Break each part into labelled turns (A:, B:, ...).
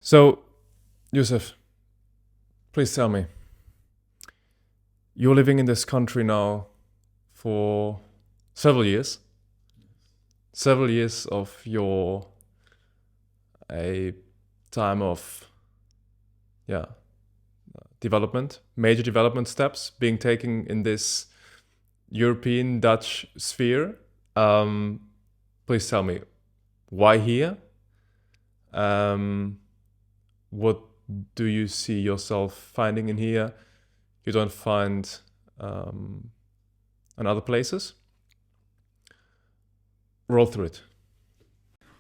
A: So, Yusef, please tell me, you're living in this country now for several years, several years of your a time of yeah development, major development steps being taken in this European Dutch sphere. Um, please tell me why here. Um, what do you see yourself finding in here? You don't find um, in other places? Roll through it.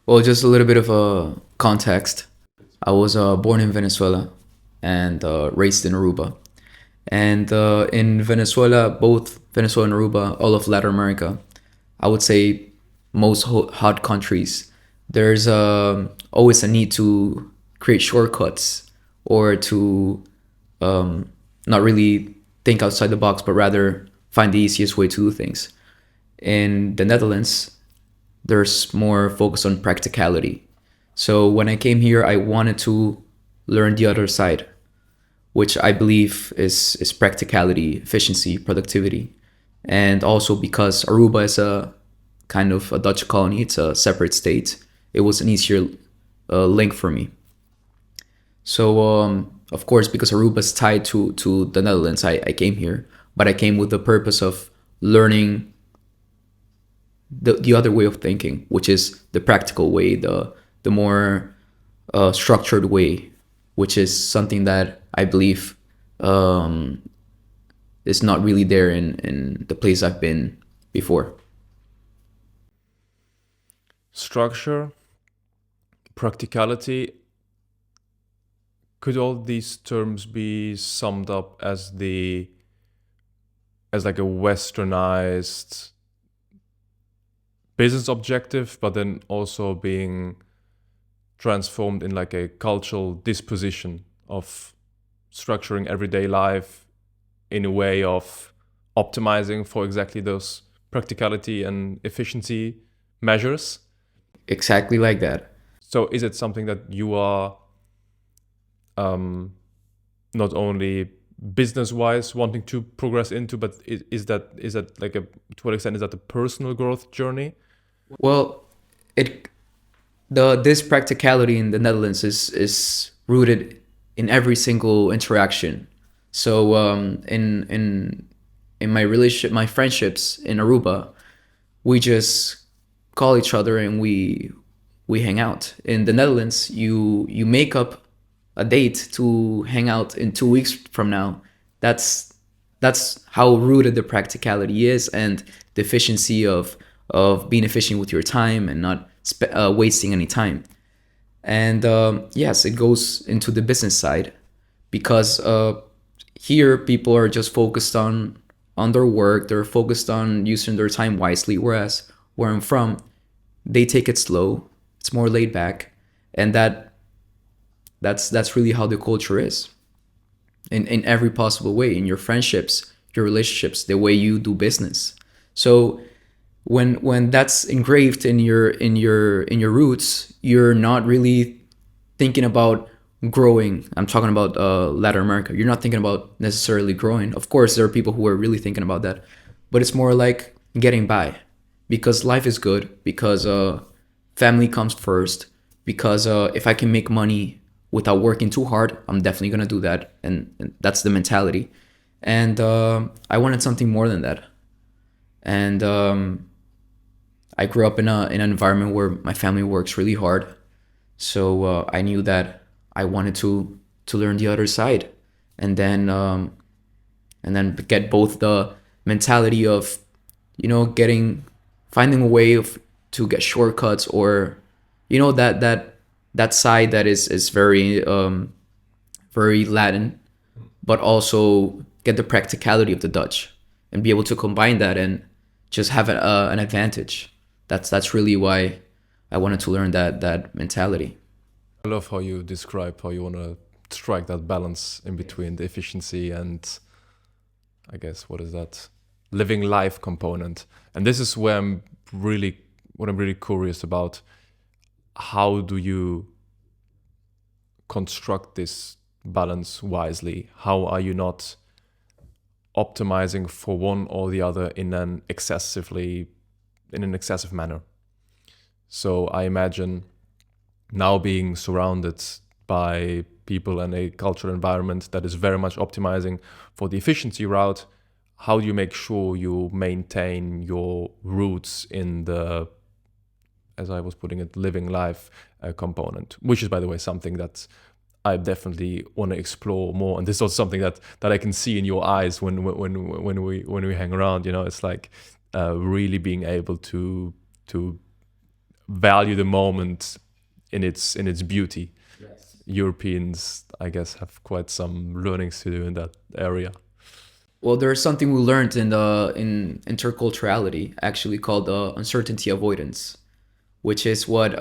B: Well, just a little bit of a context. I was born in Venezuela and raised in Aruba. And in Venezuela, both Venezuela and Aruba, all of Latin America, I would say most hot countries, there's always a need to create shortcuts or to not really think outside the box, but rather find the easiest way to do things. In the Netherlands, there's more focus on practicality. So when I came here, I wanted to learn the other side, which I believe is practicality, efficiency, productivity. And also because Aruba is a kind of a Dutch colony, it's a separate state, it was an easier link for me. So, of course, because Aruba is tied to the Netherlands, I came here, but I came with the purpose of learning the other way of thinking, which is the practical way, the more structured way, which is something that I believe um, is not really there in the place I've been before.
A: Structure, practicality. Could all these terms be summed up as like a westernized business objective, but then also being transformed in like a cultural disposition of structuring everyday life in a way of optimizing for exactly those practicality and efficiency measures?
B: Exactly like that.
A: So is it something that you are not only business wise wanting to progress into, but is that like a to what extent is that a personal growth journey?
B: Well, it the this practicality in the Netherlands is rooted in every single interaction. So in my relationship, my friendships in Aruba, we just call each other and we hang out. In the Netherlands, you make up a date to hang out in 2 weeks from now. That's that's how rooted the practicality is and the efficiency of being efficient with your time and not wasting any time. And yes, it goes into the business side because here people are just focused on their work. They're focused on using their time wisely. Whereas where I'm from, they take it slow. It's more laid back, and that's really how the culture is in every possible way, in your friendships, your relationships, the way you do business. So when that's engraved in your roots, you're not really thinking about growing. I'm talking about Latin America. You're not thinking about necessarily growing. Of course, there are people who are really thinking about that, but it's more like getting by because life is good, because family comes first, because if I can make money without working too hard, I'm definitely gonna do that, and that's the mentality. And I wanted something more than that, and I grew up in an environment where my family works really hard, so I knew that I wanted to learn the other side, and then get both the mentality of getting finding a way of to get shortcuts, or that side that is very Latin, but also get the practicality of the Dutch and be able to combine that and just have an advantage. That's really why I wanted to learn that mentality.
A: I love how you describe how you want to strike that balance in between the efficiency and, I guess, what is that, living life component. And this is where what I'm really curious about. How do you construct this balance wisely? How are you not optimizing for one or the other in an excessive manner? So I imagine now being surrounded by people and a cultural environment that is very much optimizing for the efficiency route, how do you make sure you maintain your roots in the, as I was putting it, living life component, which is, by the way, something that I definitely want to explore more. And this is also something that I can see in your eyes when we hang around. You know, it's like really being able to value the moment in its beauty.
B: Yes.
A: Europeans, I guess, have quite some learnings to do in that area.
B: Well, there's something we learned in interculturality actually called uncertainty avoidance, which is what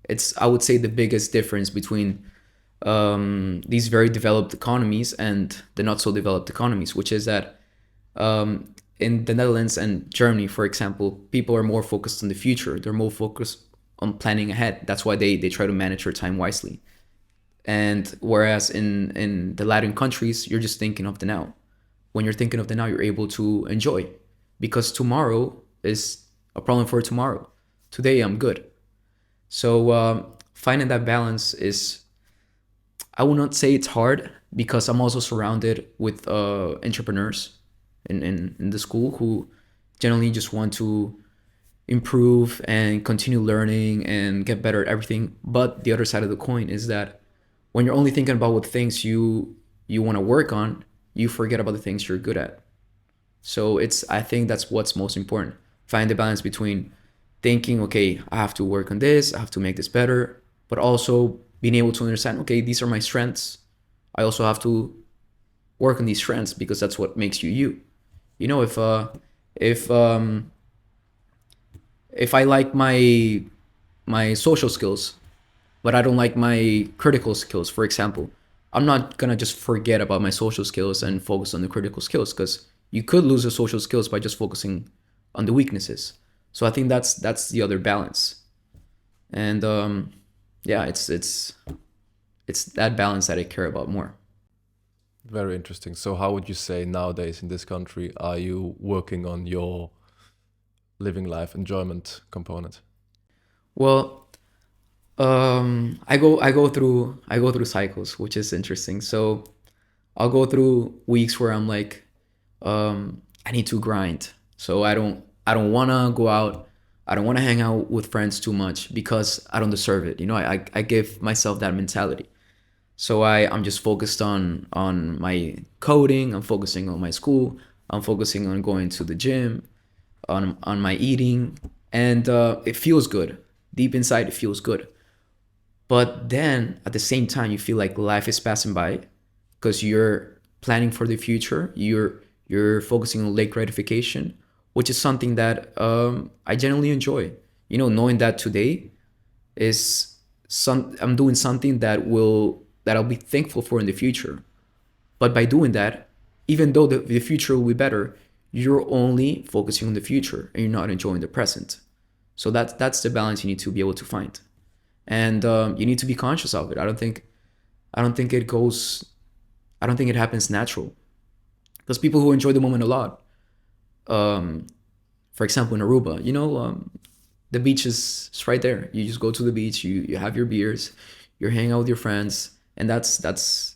B: it's, I would say, the biggest difference between these very developed economies and the not so developed economies, which is that in the Netherlands and Germany, for example, people are more focused on the future. They're more focused on planning ahead. That's why they try to manage their time wisely. And whereas in the Latin countries, you're just thinking of the now. When you're thinking of the now, you're able to enjoy, because tomorrow is a problem for tomorrow. Today, I'm good. So finding that balance is, I will not say it's hard, because I'm also surrounded with entrepreneurs in the school who generally just want to improve and continue learning and get better at everything. But the other side of the coin is that when you're only thinking about what things you want to work on, you forget about the things you're good at. So I think that's what's most important. Find the balance between thinking, okay, I have to work on this, I have to make this better, but also being able to understand, okay, these are my strengths. I also have to work on these strengths, because that's what makes you you. You know, if I like my social skills, but I don't like my critical skills, for example, I'm not gonna just forget about my social skills and focus on the critical skills, because you could lose the social skills by just focusing on the weaknesses. So I think that's the other balance. And yeah, it's that balance that I care about more.
A: Very interesting. So how would you say nowadays in this country are you working on your living life enjoyment component?
B: Well, I go through cycles, which is interesting. So I'll go through weeks where I'm like, I need to grind. So I don't wanna go out. I don't wanna hang out with friends too much, because I don't deserve it. You know, I give myself that mentality. So I'm just focused on my coding. I'm focusing on my school. I'm focusing on going to the gym, on my eating, and it feels good. Deep inside, it feels good. But then at the same time, you feel like life is passing by, because you're planning for the future. You're focusing on late gratification, which is something that I generally enjoy. You know, knowing that today is I'm doing something that I'll be thankful for in the future. But by doing that, even though the future will be better, you're only focusing on the future and you're not enjoying the present. So that's the balance you need to be able to find, and you need to be conscious of it. I don't think it goes. I don't think it happens natural, because people who enjoy the moment a lot, um, for example, in Aruba, the beach is right there. You just go to the beach, you have your beers, you're hanging out with your friends, and that's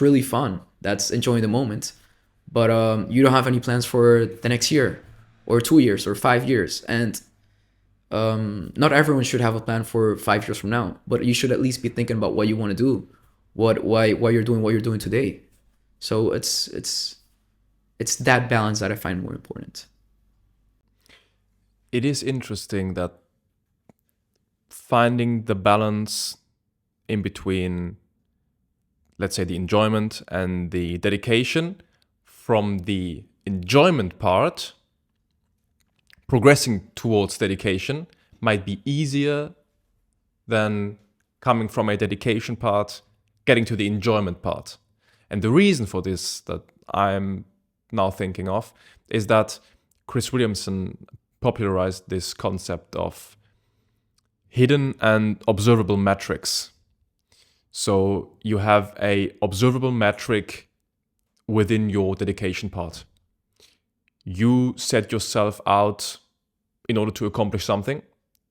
B: really fun. That's enjoying the moment. But you don't have any plans for the next year, or 2 years, or 5 years, and not everyone should have a plan for 5 years from now. But you should at least be thinking about what you want to do, why you're doing what you're doing today. So it's that balance that I find more important.
A: It is interesting that finding the balance in between, let's say, the enjoyment and the dedication, from the enjoyment part, progressing towards dedication might be easier than coming from a dedication part, getting to the enjoyment part. And the reason for this that I'm now thinking of is that Chris Williamson popularized this concept of hidden and observable metrics. So you have a observable metric within your dedication part. You set yourself out in order to accomplish something.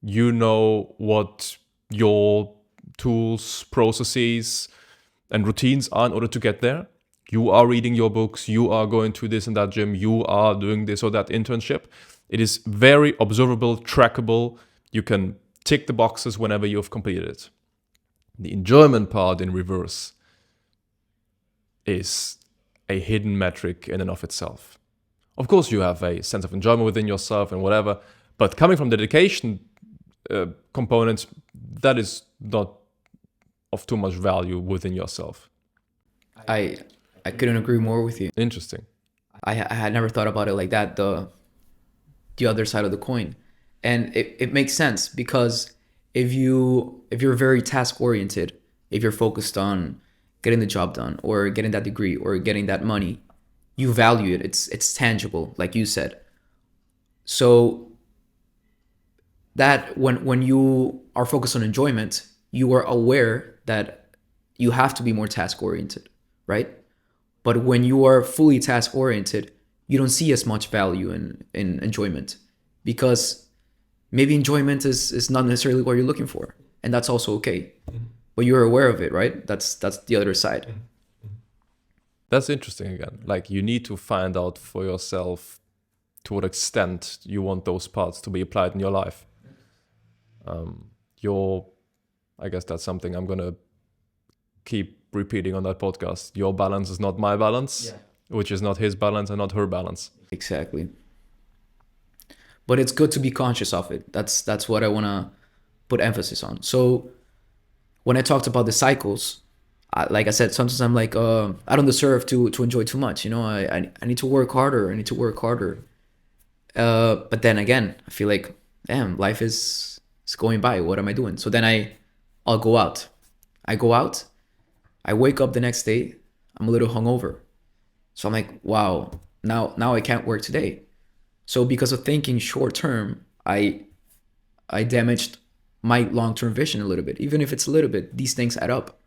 A: You know what your tools, processes, and routines are in order to get there. You are reading your books, you are going to this and that gym, you are doing this or that internship. It is very observable, trackable. You can tick the boxes whenever you've completed it. The enjoyment part in reverse is a hidden metric in and of itself. Of course, you have a sense of enjoyment within yourself and whatever, but coming from the dedication components, that is not of too much value within yourself.
B: I I couldn't agree more with you.
A: Interesting.
B: I had never thought about it like that, the other side of the coin. And it makes sense because if you're very task oriented, if you're focused on getting the job done or getting that degree or getting that money, you value it. It's tangible, like you said. So that when you are focused on enjoyment, you are aware that you have to be more task oriented, right? But when you are fully task oriented, you don't see as much value in enjoyment because maybe enjoyment is not necessarily what you're looking for. And that's also okay. But you're aware of it, right? That's the other side.
A: That's interesting again. Like you need to find out for yourself to what extent you want those parts to be applied in your life. I guess that's something I'm gonna keep repeating on that podcast. Your balance is not my balance, which is not his balance and not her balance.
B: Exactly. But it's good to be conscious of it. That's what I want to put emphasis on. So when I talked about the cycles, like I said, sometimes I'm like, I don't deserve to enjoy too much. I need to work harder. I need to work harder. But then again, I feel like, damn, life is going by. What am I doing? So then I'll go out. I go out. I wake up the next day. I'm a little hungover. So I'm like, wow, now I can't work today. So because of thinking short term, I damaged my long term vision a little bit. Even if it's a little bit, these things add up.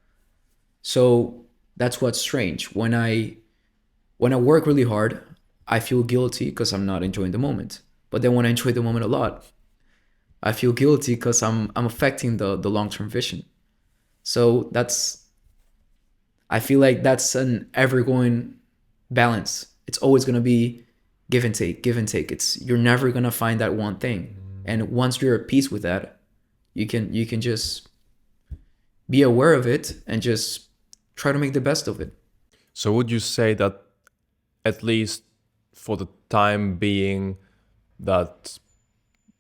B: So that's what's strange. When I work really hard, I feel guilty because I'm not enjoying the moment. But then when I enjoy the moment a lot, I feel guilty because I'm affecting the long term vision. So I feel like that's an ever going balance. It's always gonna be give and take, give and take. You're never gonna find that one thing. And once you're at peace with that, you can just be aware of it and just try to make the best of it.
A: So would you say that at least for the time being that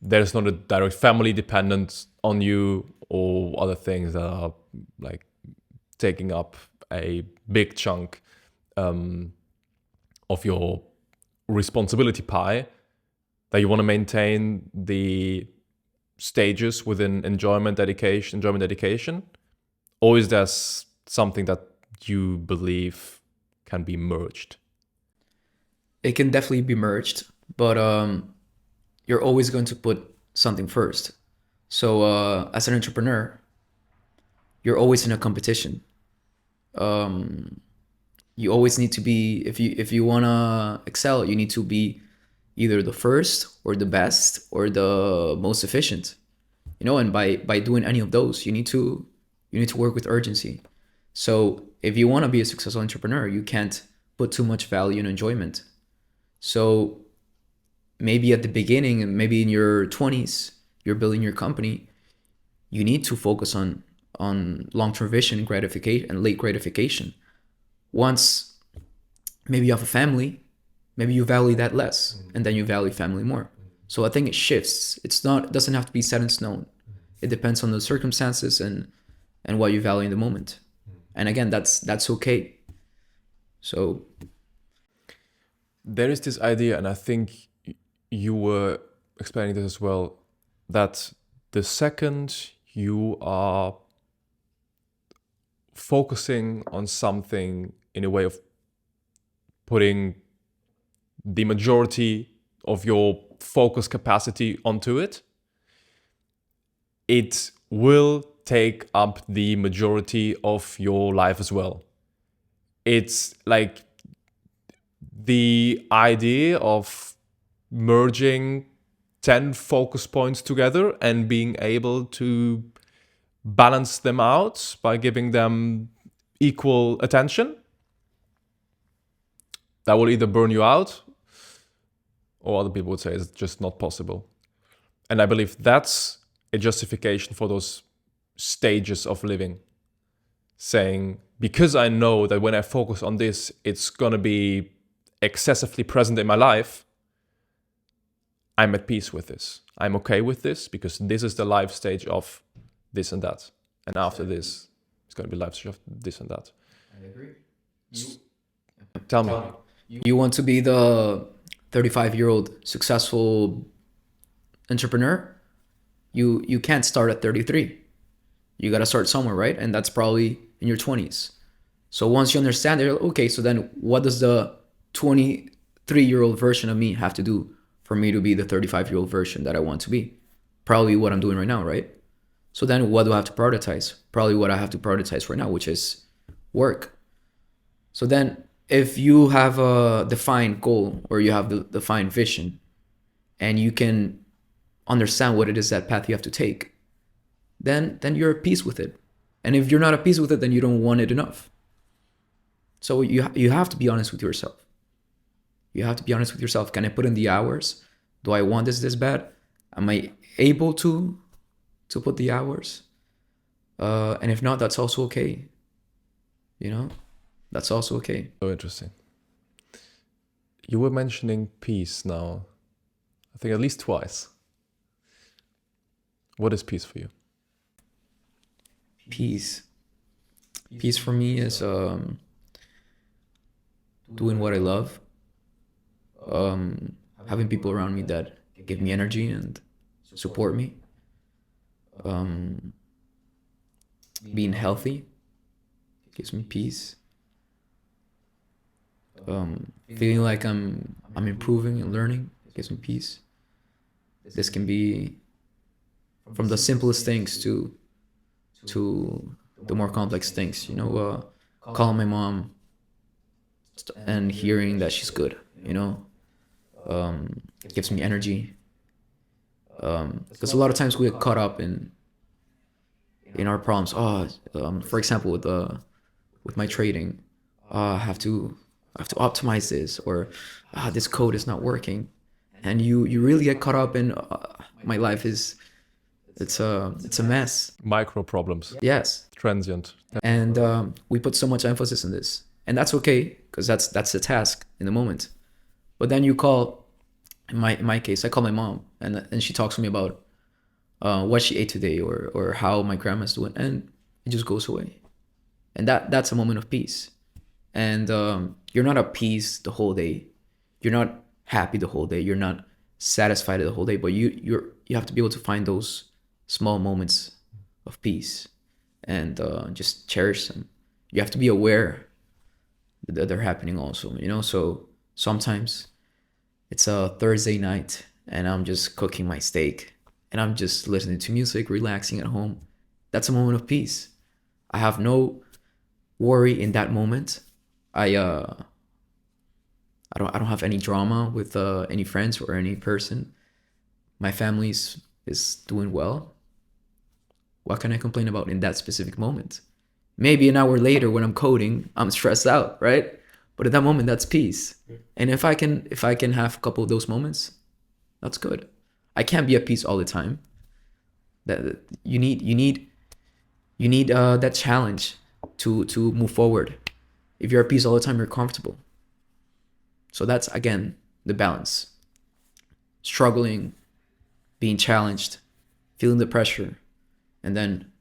A: there's not a direct family dependent on you or other things that are like taking up a big chunk of your responsibility pie, that you want to maintain the stages within enjoyment, dedication, or is there something that you believe can be merged?
B: It can definitely be merged, but you're always going to put something first. So as an entrepreneur, you're always in a competition. You always need to be, if you want to excel, you need to be either the first or the best or the most efficient. And by doing any of those, you need to work with urgency. So if you want to be a successful entrepreneur, you can't put too much value in enjoyment. So maybe at the beginning, maybe in your 20s, you're building your company, you need to focus on long-term vision and gratification and late gratification. Once maybe you have a family, maybe you value that less, and then you value family more. So I think it shifts. It doesn't have to be set in stone. It depends on the circumstances and what you value in the moment. And again, that's okay. So
A: there is this idea, and I think you were explaining this as well, that the second you are focusing on something in a way of putting the majority of your focus capacity onto it, it will take up the majority of your life as well. It's like the idea of merging 10 focus points together and being able to balance them out by giving them equal attention, that will either burn you out, or other people would say it's just not possible. And I believe that's a justification for those stages of living, saying, because I know that when I focus on this, it's gonna be excessively present in my life, I'm at peace with this. I'm okay with this because this is the life stage of this and that. And after this, it's gonna be life stage of this and that.
B: I agree.
A: Tell me.
B: You want to be the 35-year-old successful entrepreneur? You can't start at 33. You got to start somewhere, right? And that's probably in your 20s. So once you understand it, okay, so then what does the 23-year-old version of me have to do for me to be the 35-year-old version that I want to be? Probably what I'm doing right now, right? So then what do I have to prioritize? Probably what I have to prioritize right now, which is work. So then if you have a defined goal or you have the defined vision and you can understand what it is that path you have to take, then you're at peace with it. And if you're not at peace with it, then you don't want it enough. So you have to be honest with yourself. You have to be honest with yourself. Can I put in the hours? Do I want this bad? Am I able to put the hours? And if not, that's also okay. You know, that's also okay.
A: So interesting. You were mentioning peace now, I think at least twice. What is peace for you?
B: Peace for me is doing what I love, having people around me that give me energy and support me, being healthy gives me peace, feeling like I'm improving and learning gives me peace. This can be from the simplest things to the more complex things, you know, calling my mom and hearing that she's good, you know, gives me energy. Because a lot of times we get caught up in our problems. For example, with my trading, I have to optimize this, or this code is not working, and you really get caught up in my life is. It's a mess.
A: Micro problems.
B: Yes.
A: Transient.
B: And we put so much emphasis in this, and that's okay because that's the task in the moment. But then you call, in my case, I call my mom, and she talks to me about what she ate today, or how my grandma's doing, and it just goes away. And that's a moment of peace. And you're not at peace the whole day. You're not happy the whole day. You're not satisfied the whole day. But you have to be able to find those small moments of peace and just cherish them. You have to be aware that they're happening also, you know. So sometimes it's a Thursday night and I'm just cooking my steak and I'm just listening to music, relaxing at home. That's a moment of peace. I have no worry in that moment. I don't have any drama with any friends or any person. My family is doing well. What can I complain about in that specific moment? Maybe an hour later when I'm coding, I'm stressed out, right? But at that moment, that's peace. And if I can have a couple of those moments, that's good. I can't be at peace all the time. That you need that challenge to move forward. If you're at peace all the time, you're comfortable. So that's, again, the balance. Struggling, being challenged, feeling the pressure, and then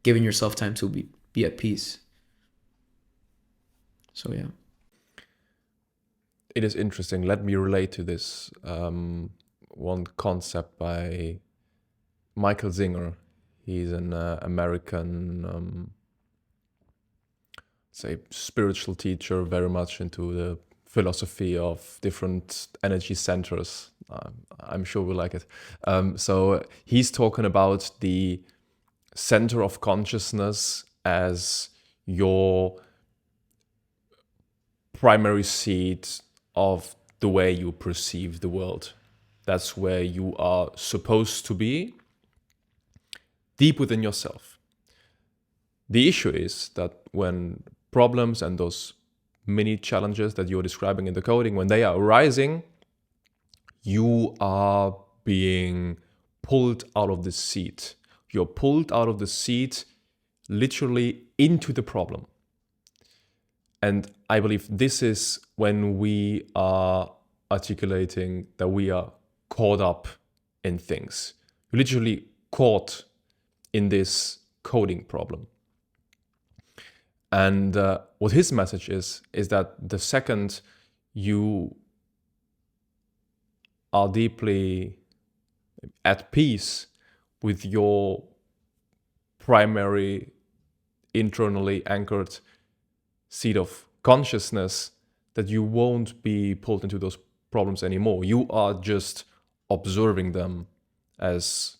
B: giving yourself time to be at peace. So, yeah.
A: It is interesting. Let me relate to this one concept by Michael Singer. He's an American, say, spiritual teacher, very much into the philosophy of different energy centers. I'm sure we like it. So he's talking about the center of consciousness as your primary seat of the way you perceive the world. That's where you are supposed to be, deep within yourself. The issue is that when problems and those mini challenges that you're describing in the coding, when they are arising, you are being pulled out of the seat. You're pulled out of the seat literally into the problem. And I believe this is when we are articulating that we are caught up in things. You're literally caught in this coding problem. And what his message is that the second you are deeply at peace with your primary, internally anchored seat of consciousness, that you won't be pulled into those problems anymore. You are just observing them as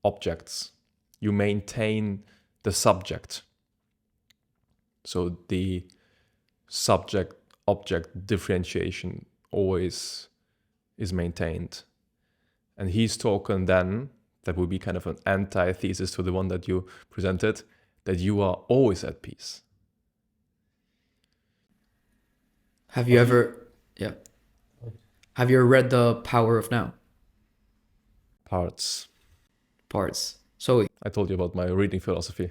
A: objects. You maintain the subject. So the subject-object differentiation always is maintained. And he's talking then, that would be kind of an antithesis to the one that you presented, that you are always at peace.
B: Have you ever read The Power of Now?
A: Parts.
B: So
A: I told you about my reading philosophy.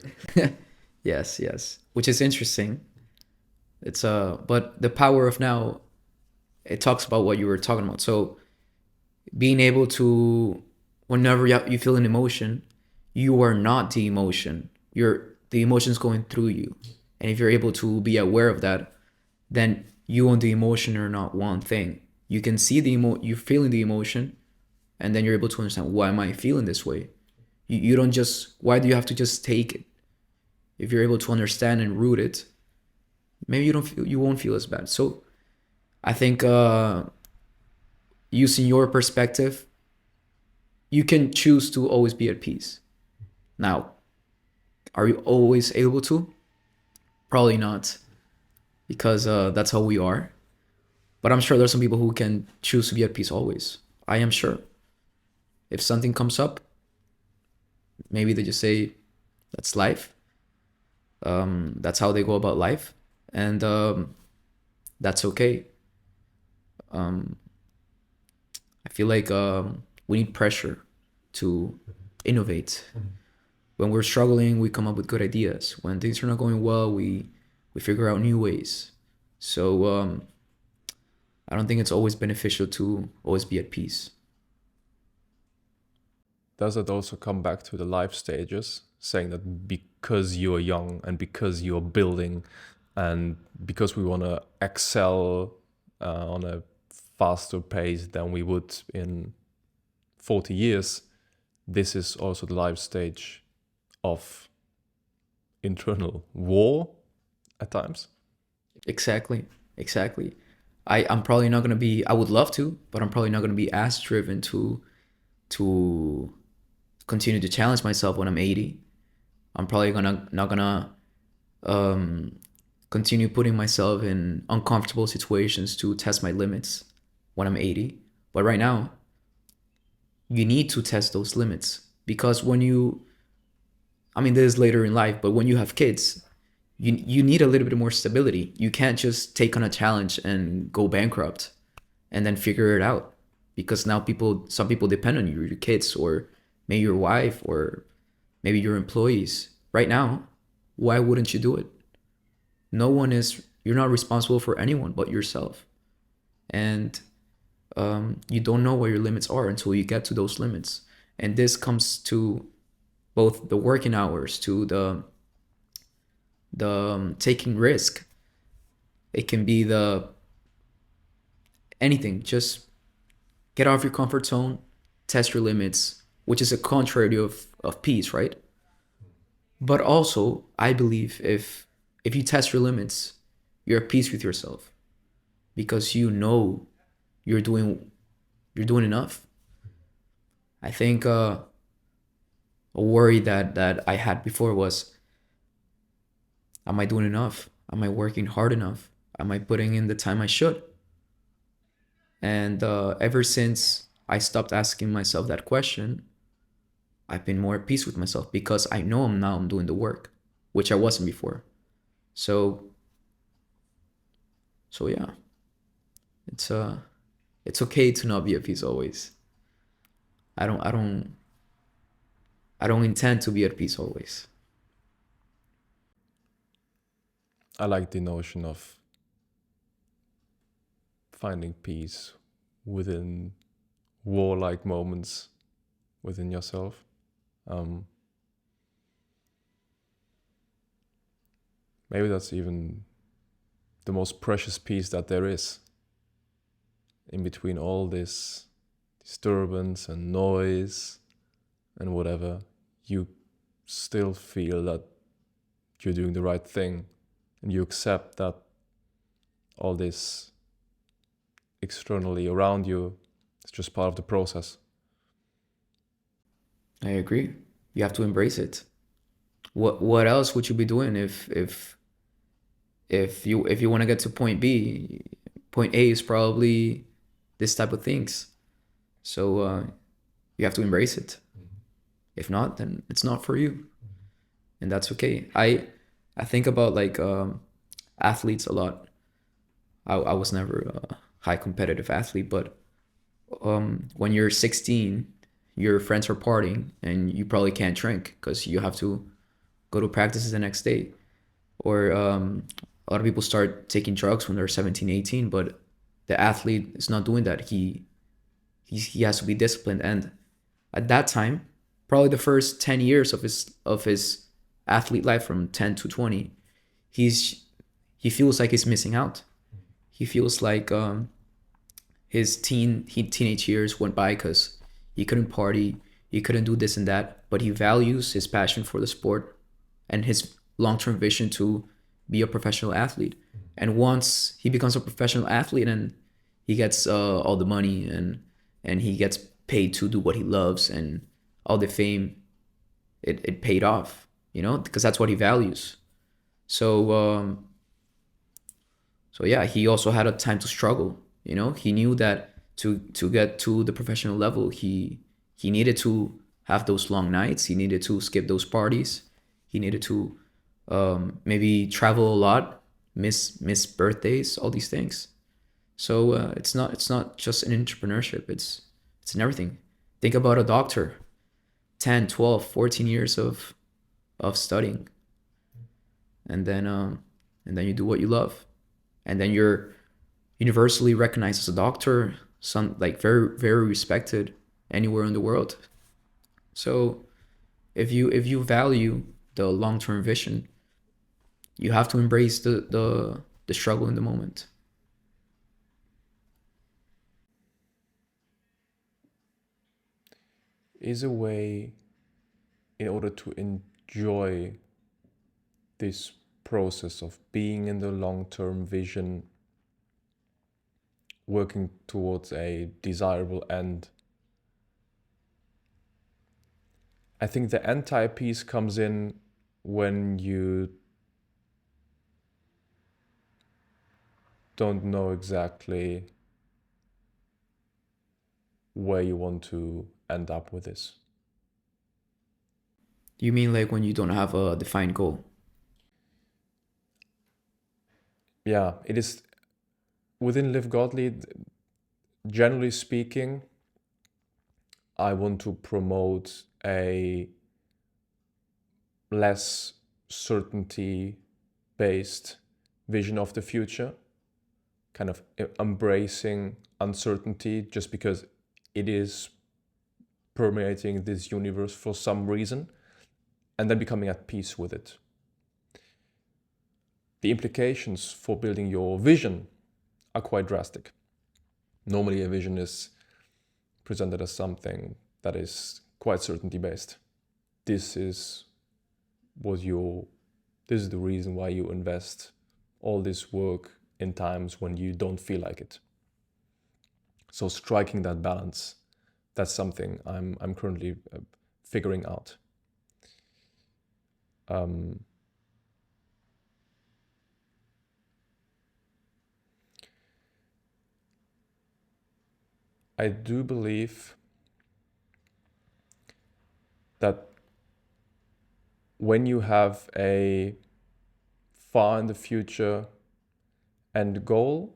B: yes, which is interesting. It's but The Power of Now, it talks about what you were talking about. So being able to, whenever you feel an emotion, you are not the emotion. The emotion's going through you. And if you're able to be aware of that, then you and the emotion are not one thing. You can see you're feeling the emotion, and then you're able to understand, why am I feeling this way? You don't just, why do you have to just take it? If you're able to understand and root it, maybe you won't feel as bad. So I think using your perspective, you can choose to always be at peace. Now, are you always able to? Probably not, because that's how we are. But I'm sure there's some people who can choose to be at peace always. I am sure. If something comes up, maybe they just say, that's life. That's how they go about life. And that's okay. I feel like we need pressure to innovate. When we're struggling, we come up with good ideas. When things are not going well, we figure out new ways. So I don't think it's always beneficial to always be at peace.
A: Does it also come back to the life stages, saying that because you're young and because you're building and because we want to excel on a faster pace than we would in 40 years, this is also the life stage of internal war at times?
B: Exactly. I'm probably not going to be, I would love to, but I'm probably not going to be as driven to continue to challenge myself when I'm 80. I'm probably not gonna continue putting myself in uncomfortable situations to test my limits when I'm 80. But right now, you need to test those limits, because this is later in life, but when you have kids, you need a little bit more stability. You can't just take on a challenge and go bankrupt and then figure it out, because now some people depend on you, your kids, or maybe your wife, or maybe your employees. Right now, why wouldn't you do it? You're not responsible for anyone but yourself. And you don't know where your limits are until you get to those limits. And this comes to both the working hours, to the taking risk. It can be anything. Just get out of your comfort zone, test your limits, which is a contrary of peace, right? But also, I believe if you test your limits, you're at peace with yourself, because you know you're doing enough. I think A worry that I had before was, am I doing enough? Am I working hard enough? Am I putting in the time I should? And ever since I stopped asking myself that question, I've been more at peace with myself because I know I'm doing the work, which I wasn't before. So so yeah, it's it's okay to not be at peace always. I don't I don't I don't intend to be at peace always.
A: I like the notion of finding peace within warlike moments within yourself. Um, Maybe that's even the most precious piece that there is in between all this disturbance and noise and whatever. You still feel that you're doing the right thing, and you accept that all this externally around you is just part of the process.
B: I agree. You have to embrace it. What else would you be doing if you want to get to point B? Point A is probably this type of things. So you have to embrace it. If not, then it's not for you, and that's okay. I think about like athletes a lot. I was never a high competitive athlete, but when you're 16, your friends are partying, and you probably can't drink because you have to go to practices the next day. Or a lot of people start taking drugs when they're 17, 18, but the athlete is not doing that. He has to be disciplined, and at that time, probably the first 10 years of his athlete life, from 10 to 20, he's he feels like he's missing out. He feels like his teenage years went by because he couldn't party, he couldn't do this and that, but he values his passion for the sport and his long-term vision to be a professional athlete. And once he becomes a professional athlete and he gets all the money, and he gets paid to do what he loves, and all the fame, it paid off, because that's what he values. So so yeah, he also had a time to struggle. He knew that to get to the professional level, he needed to have those long nights. He needed to skip those parties. He needed to maybe travel a lot, miss birthdays, all these things. So it's not just an entrepreneurship. It's in everything. Think about a doctor, 10, 12, 14 years of studying, and then you do what you love, and then you're universally recognized as a doctor, some like very very respected anywhere in the world. So if you value the long term vision, you have to embrace the struggle in the moment.
A: Is a way in order to enjoy this process of being in the long-term vision, working towards a desirable end. I think the anti-piece comes in when you don't know exactly where you want to end up with this.
B: You mean like when you don't have a defined goal?
A: Yeah, it is within Livegodly, generally speaking, I want to promote a less certainty based vision of the future, kind of embracing uncertainty just because it is permeating this universe for some reason, and then becoming at peace with it. The implications for building your vision are quite drastic. Normally, a vision is presented as something that is quite certainty based. This is this is the reason why you invest all this work in times when you don't feel like it. So striking that balance, that's something I'm currently figuring out. I do believe that when you have a far in the future end goal,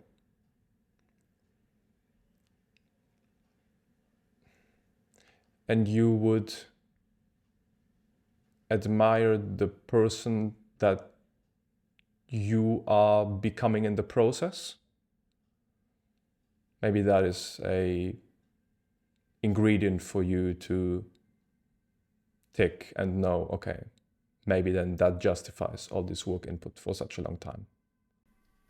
A: and you would admire the person that you are becoming in the process, maybe that is a ingredient for you to tick and know, okay, maybe then that justifies all this work input for such a long time.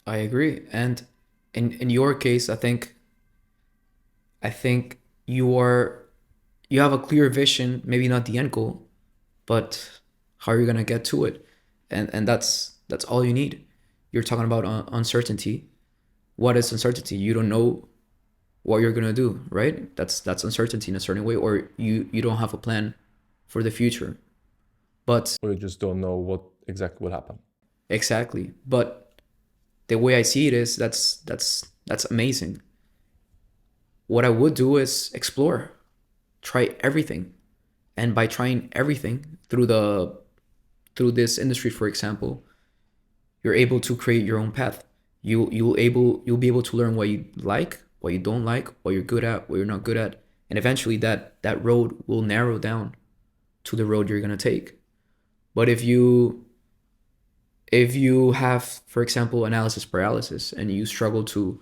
B: I agree. And in your case, I think you have a clear vision, maybe not the end goal, but how are you gonna get to it? And that's all you need. You're talking about uncertainty. What is uncertainty? You don't know what you're gonna do, right? That's uncertainty in a certain way, or you don't have a plan for the future. But
A: Or you just don't know what exactly will happen.
B: exactly. But the way I see it is that's amazing. What I would do is explore, try everything. And by trying everything through this industry, for example, you're able to create your own path. You'll be able to learn what you like, what you don't like, what you're good at, what you're not good at, and eventually that road will narrow down to the road you're gonna take. But if you have, for example, analysis paralysis and you struggle to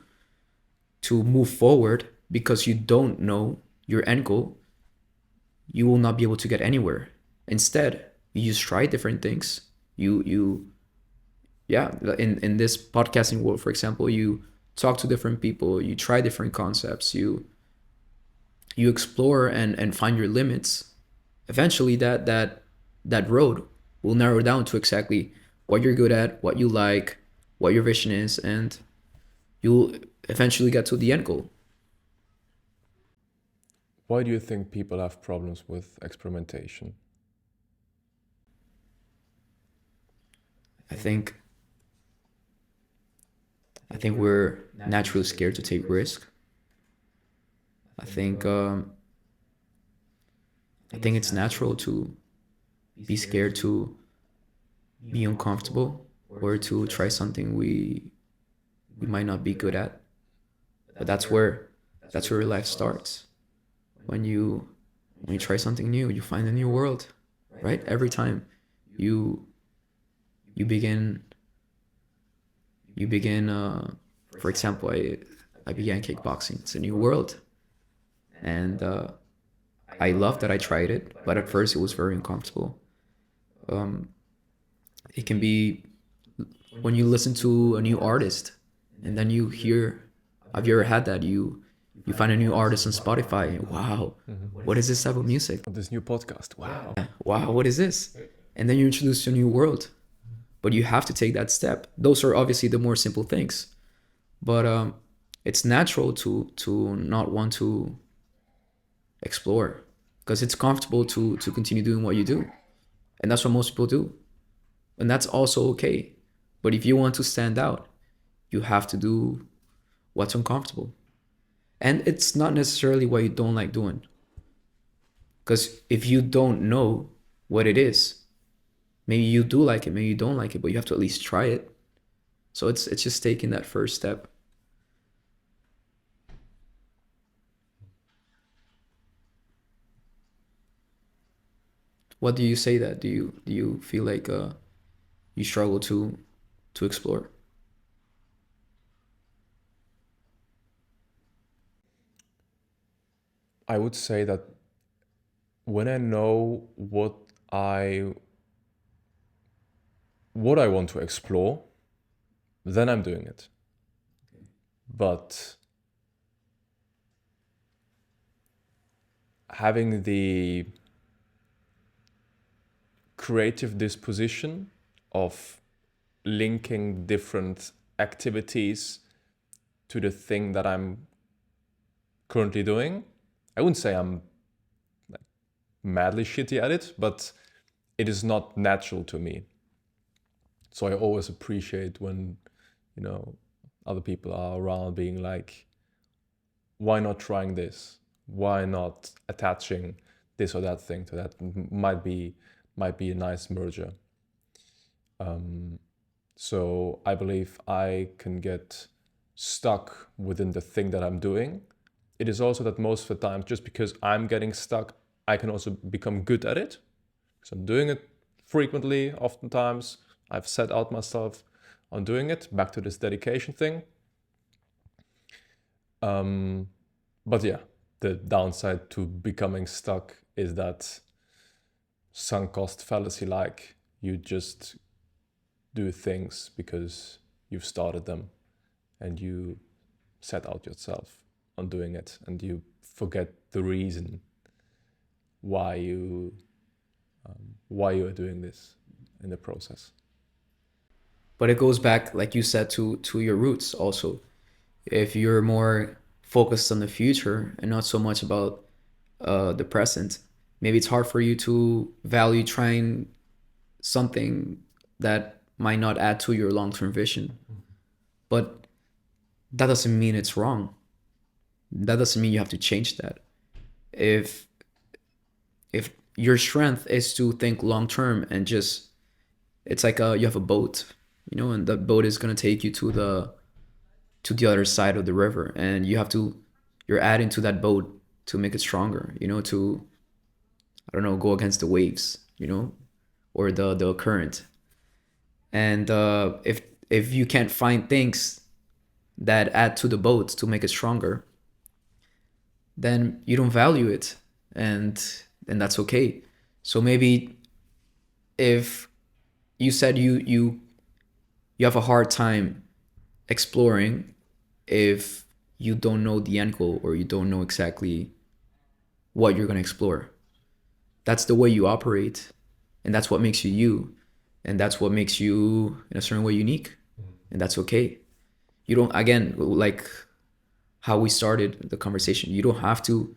B: move forward because you don't know your end goal, you will not be able to get anywhere. Instead, you just try different things. You yeah, in this podcasting world, for example, you talk to different people, you try different concepts, you explore and find your limits. Eventually that road will narrow down to exactly what you're good at, what you like, what your vision is, and you'll eventually get to the end goal.
A: Why do you think people have problems with experimentation?
B: I think I think we're naturally scared to take risk. I think um, I think it's natural to be scared to be uncomfortable or to try something we might not be good at. But that's where life starts. When you try something new, you find a new world, right? Every time you you begin you begin for example, I began kickboxing. It's a new world. And I love that I tried it, but at first it was very uncomfortable. Um, it can be when you listen to a new artist and then you hear, have you ever had that? You find a new artist on Spotify. Wow, what is this type of music?
A: This new podcast, wow.
B: Wow, what is this? And then you're introduced to a new world. But you have to take that step. Those are obviously the more simple things. But it's natural to not want to explore because it's comfortable to continue doing what you do. And that's what most people do. And that's also okay. But if you want to stand out, you have to do what's uncomfortable. And it's not necessarily what you don't like doing. Because if you don't know what it is, maybe you do like it, maybe you don't like it, but you have to at least try it. So it's just taking that first step. What do you say that? Do you feel like you struggle to explore?
A: I would say that when I know I what I want to explore, then I'm doing it. But having the creative disposition of linking different activities to the thing that I'm currently doing, I wouldn't say I'm like madly shitty at it, but it is not natural to me. So I always appreciate when, you know, other people are around being like, why not trying this? Why not attaching this or that thing to that? Might be a nice merger. So I believe I can get stuck within the thing that I'm doing. It is also that most of the time, just because I'm getting stuck, I can also become good at it. So I'm doing it frequently, oftentimes. I've set out myself on doing it. Back to this dedication thing. But yeah, the downside to becoming stuck is that sunk cost fallacy, like you just do things because you've started them and you set out yourself on doing it, and you forget the reason why you are doing this in the process.
B: But it goes back, like you said, to your roots also. If you're more focused on the future and not so much about the present, maybe it's hard for you to value trying something that might not add to your long-term vision. But that doesn't mean it's wrong. That doesn't mean you have to change that. If if your strength is to think long term and just, it's like you have a boat, you know, and that boat is gonna take you to the other side of the river, and you're adding to that boat to make it stronger, you know, to, I don't know, go against the waves, you know, or the current. And if you can't find things that add to the boat to make it stronger, then you don't value it, and that's okay. So maybe if you said you have a hard time exploring if you don't know the end goal or you don't know exactly what you're going to explore. That's the way you operate, and that's what makes you you, and that's what makes you in a certain way unique, and that's okay. You don't, again, like how we started the conversation, you don't have to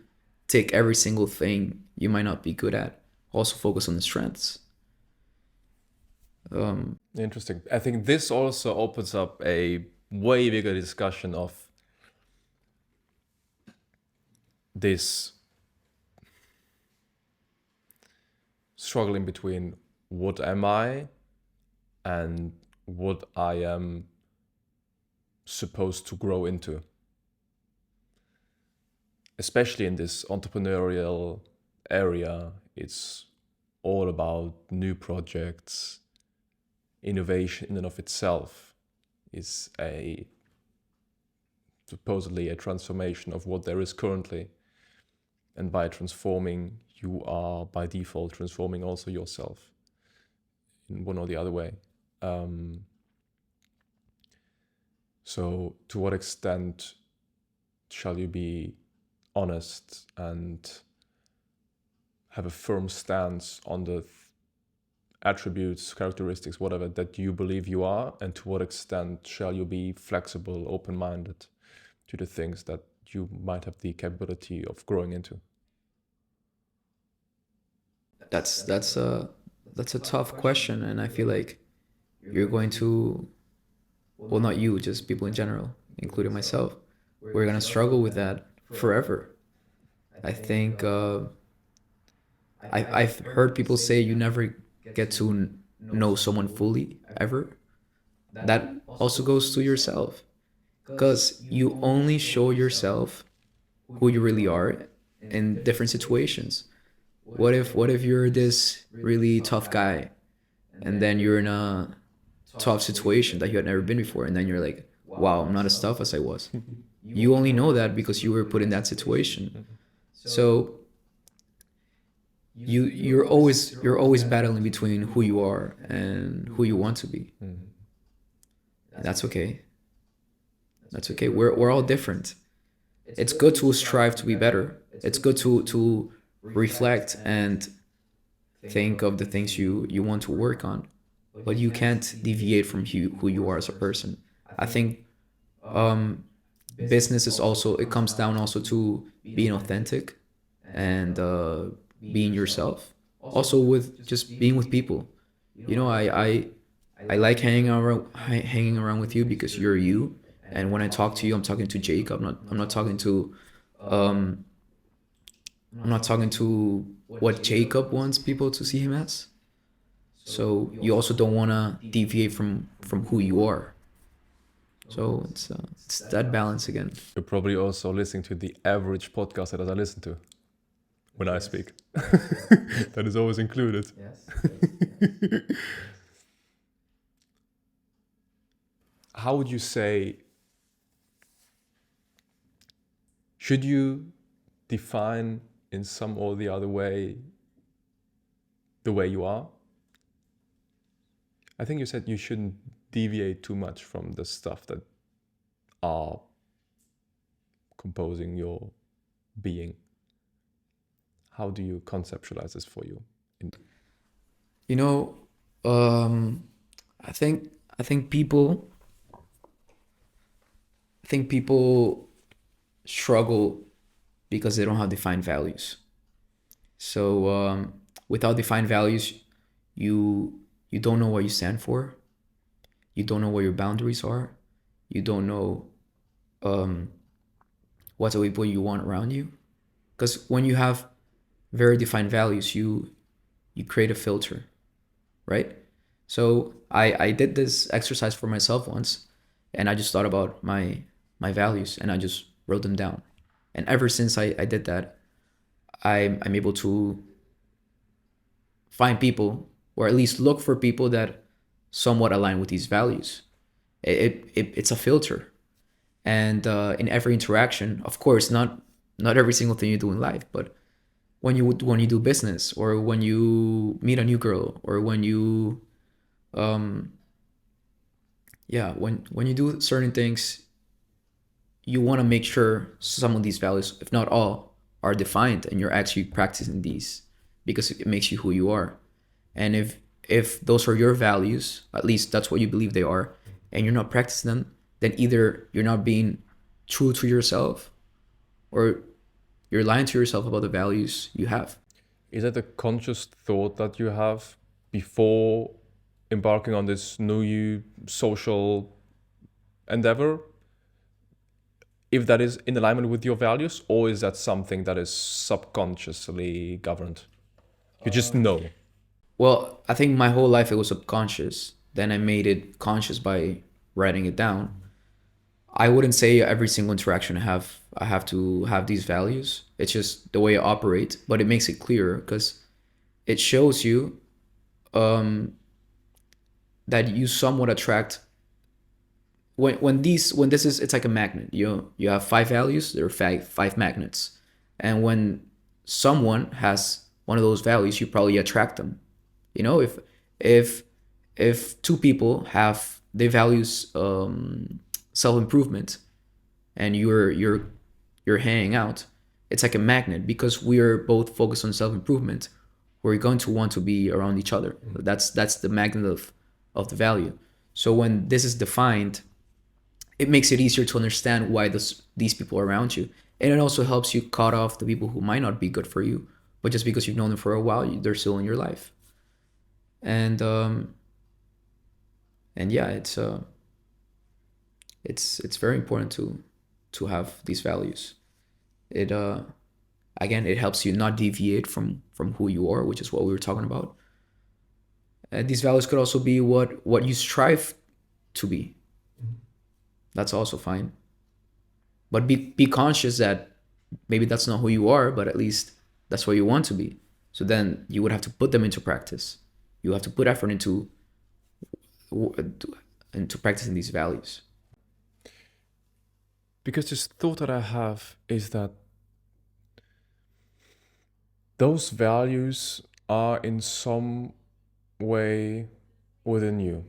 B: take every single thing you might not be good at. Also focus on the strengths.
A: Interesting. I think this also opens up a way bigger discussion of this struggling between what am I and what I am supposed to grow into. Especially in this entrepreneurial area, it's all about new projects. Innovation in and of itself is supposedly a transformation of what there is currently. And by transforming, you are by default transforming also yourself in one or the other way. So to what extent shall you be honest and have a firm stance on the attributes, characteristics, whatever that you believe you are, and to what extent shall you be flexible, open-minded to the things that you might have the capability of growing into?
B: That's a tough question, and I feel like you're going to, well, not you, just people in general, including myself, we're gonna struggle with that forever. I think I've heard people say you never get to know someone fully ever. That also goes to yourself, because you only show yourself who you really are in different situations. What if you're this really tough guy, and then you're in a tough situation that you had never been before, and then you're like, wow, I'm not as tough as I was. You only know that because you were put in that situation. So you're always battling between who you are and who you want to be. And that's okay. That's okay. We're all different. It's good to strive to be better. It's good to reflect and think of the things you want to work on, but you can't deviate from who you are as a person. I think business is also, it comes down also to being authentic and being yourself. Also with just being with people. You know, I like hanging around with you because you're you. And when I talk to you, I'm talking to Jake. I'm not talking to um I'm not talking to what Jacob wants people to see him as. So you also don't want to deviate from who you are. So it's that balance again.
A: You're probably also listening to the average podcast that I listen to when I speak. That is always included. How would you say, should you define in some or the other way the way you are? I think you said you shouldn't deviate too much from the stuff that are composing your being. How do you conceptualize this for you?
B: You know, um, I think I think people I think people struggle because they don't have defined values. So without defined values, you you don't know what you stand for. You don't know what your boundaries are. You don't know um, what the people you want around you. Because when you have very defined values, you create a filter, right? So I did this exercise for myself once, and I just thought about my values, and I just wrote them down. And ever since I did that, I'm able to find people, or at least look for people that somewhat align with these values. It's a filter, and in every interaction, of course, not every single thing you do in life, but when you do business, or when you meet a new girl, or when you yeah, when you do certain things, you want to make sure some of these values, if not all, are defined, and you're actually practicing these because it makes you who you are. And if those are your values, at least that's what you believe they are, and you're not practicing them, then either you're not being true to yourself, or you're lying to yourself about the values you have.
A: Is that a conscious thought that you have before embarking on this new social endeavor? If that is in alignment with your values, or is that something that is subconsciously governed? You just know.
B: Well, I think my whole life it was subconscious. Then I made it conscious by writing it down. I wouldn't say every single interaction I have to have these values. It's just the way I operate, but it makes it clearer because it shows you um, that you somewhat attract when this is, it's like a magnet. You have five values. There are five magnets, and when someone has one of those values, you probably attract them. You know, if if two people have their values self improvement, and you're hanging out, it's like a magnet because we're both focused on self improvement. We're going to want to be around each other. That's the magnet of the value. So when this is defined, it makes it easier to understand why these people are around you, and it also helps you cut off the people who might not be good for you, but just because you've known them for a while, they're still in your life. And and yeah, it's very important to have these values. It again, it helps you not deviate from who you are, which is what we were talking about. And these values could also be what you strive to be. That's also fine. But be conscious that maybe that's not who you are, but at least that's what you want to be. So then you would have to put them into practice. You have to put effort into practicing these values.
A: Because this thought that I have is that those values are in some way within you.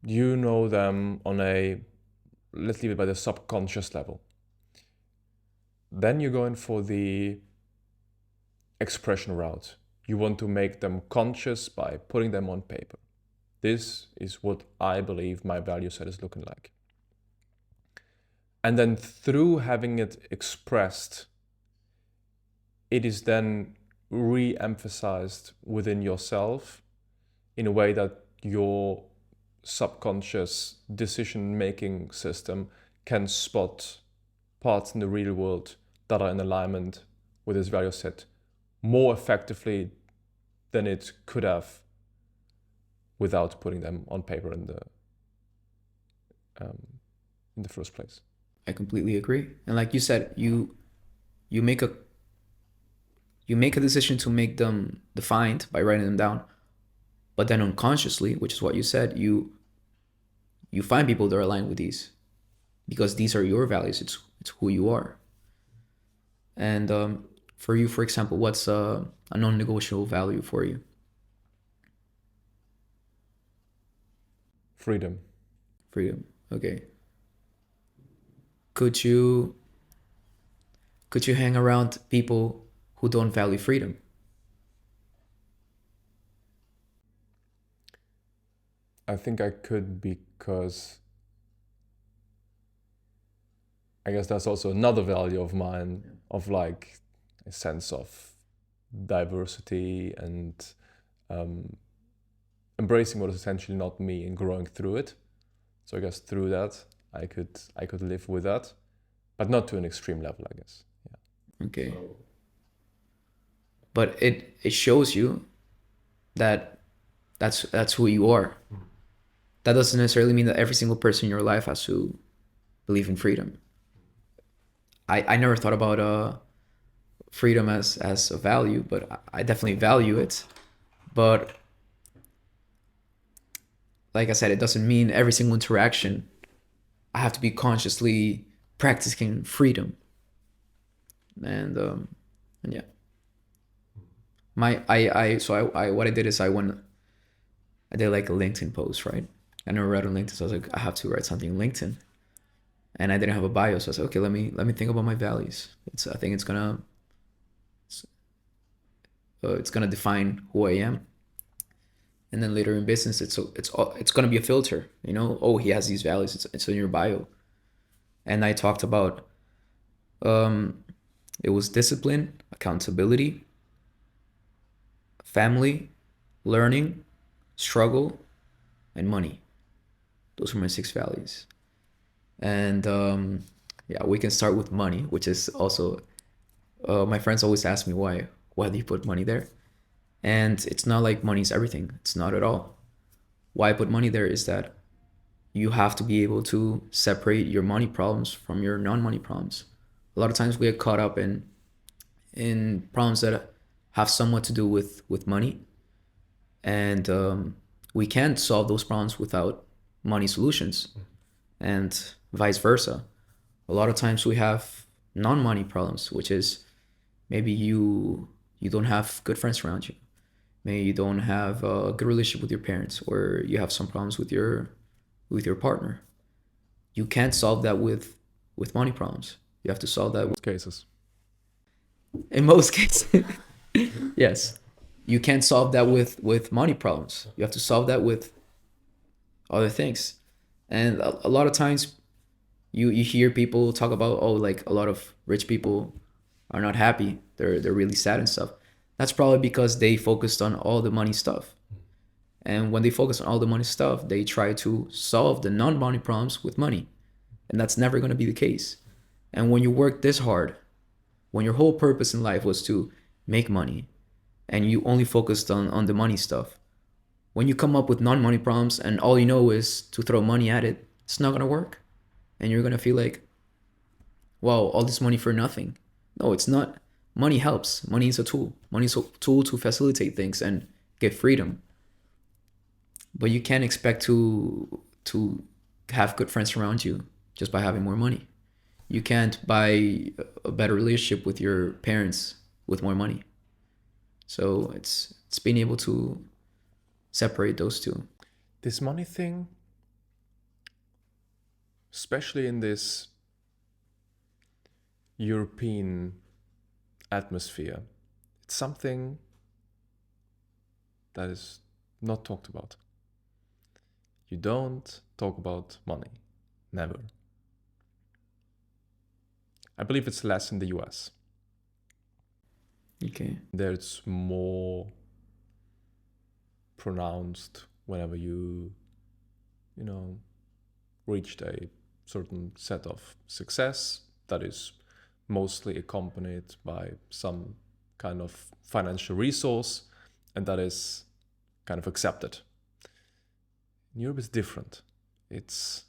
A: You know them on a, let's leave it by the subconscious level. Then you're going for the expression route. You want to make them conscious by putting them on paper. This is what I believe my value set is looking like. And then through having it expressed, it is then re-emphasized within yourself in a way that your subconscious decision-making system can spot parts in the real world that are in alignment with this value set more effectively than it could have without putting them on paper in the first place.
B: I completely agree. And like you said, you make a decision to make them defined by writing them down, but then unconsciously, which is what you said, you find people that are aligned with these, because these are your values. It's who you are. And for you, for example, what's a non-negotiable value for you?
A: Freedom.
B: Freedom. Okay. Could you hang around people who don't value freedom?
A: I think I could, because I guess that's also another value of mine, of like a sense of diversity and embracing what is essentially not me and growing through it. So I guess through that I could live with that, but not to an extreme level, I guess. Yeah.
B: Okay. But it shows you that that's who you are. That doesn't necessarily mean that every single person in your life has to believe in freedom. I never thought about freedom as a value, but I definitely value it. But like I said, it doesn't mean every single interaction I have to be consciously practicing freedom. And yeah. What I did is I did like a LinkedIn post, right? I never read on LinkedIn, so I was like, I have to write something on LinkedIn. And I didn't have a bio, so I said, okay, let me think about my values. I think it's gonna define who I am. And then later in business, it's gonna be a filter, you know. Oh, he has these values. It's in your bio. And I talked about it was discipline, accountability, family, learning, struggle, and money. Those were my 6 values. And yeah, we can start with money, which is also my friends always ask me why do you put money there? And it's not like money is everything. It's not at all. Why I put money there is that you have to be able to separate your money problems from your non-money problems. A lot of times we get caught up in problems that have somewhat to do with money, and we can't solve those problems without money solutions, and vice versa. A lot of times we have non-money problems, which is maybe you don't have good friends around you, maybe you don't have a good relationship with your parents, or you have some problems with your partner. You can't solve that with money problems. You have to solve that
A: Most cases.
B: in most cases. Yes, you can't solve that with money problems. You have to solve that with other things. And a lot of times you hear people talk about, oh, like a lot of rich people are not happy, they're really sad and stuff. That's probably because they focused on all the money stuff. And when they focus on all the money stuff, they try to solve the non-money problems with money. And that's never going to be the case. And when you work this hard, when your whole purpose in life was to make money, and you only focused on the money stuff, when you come up with non-money problems and all you know is to throw money at it, it's not going to work. And you're going to feel like, wow, all this money for nothing. No, it's not. Money helps. Money is a tool. Money is a tool to facilitate things and get freedom. But you can't expect to have good friends around you just by having more money. You can't buy a better relationship with your parents with more money. So it's being able to separate those two.
A: This money thing, especially in this European atmosphere, it's something that is not talked about. You don't talk about money. Never. I believe it's less in the US.
B: Okay.
A: There's more pronounced whenever you know, reached a certain set of success that is mostly accompanied by some kind of financial resource, and that is kind of accepted. In Europe is different. It's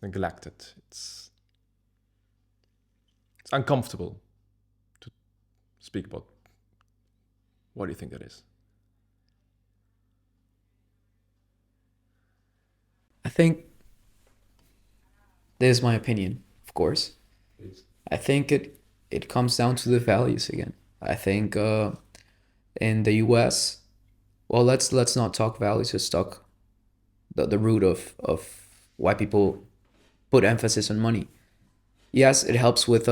A: neglected. It's uncomfortable to speak about. What do you think that is?
B: I think this is my opinion, of course.
A: Please.
B: I think it comes down to the values again. I think in the U.S., well, let's not talk values. Let's talk the root of why people put emphasis on money. Yes, it helps with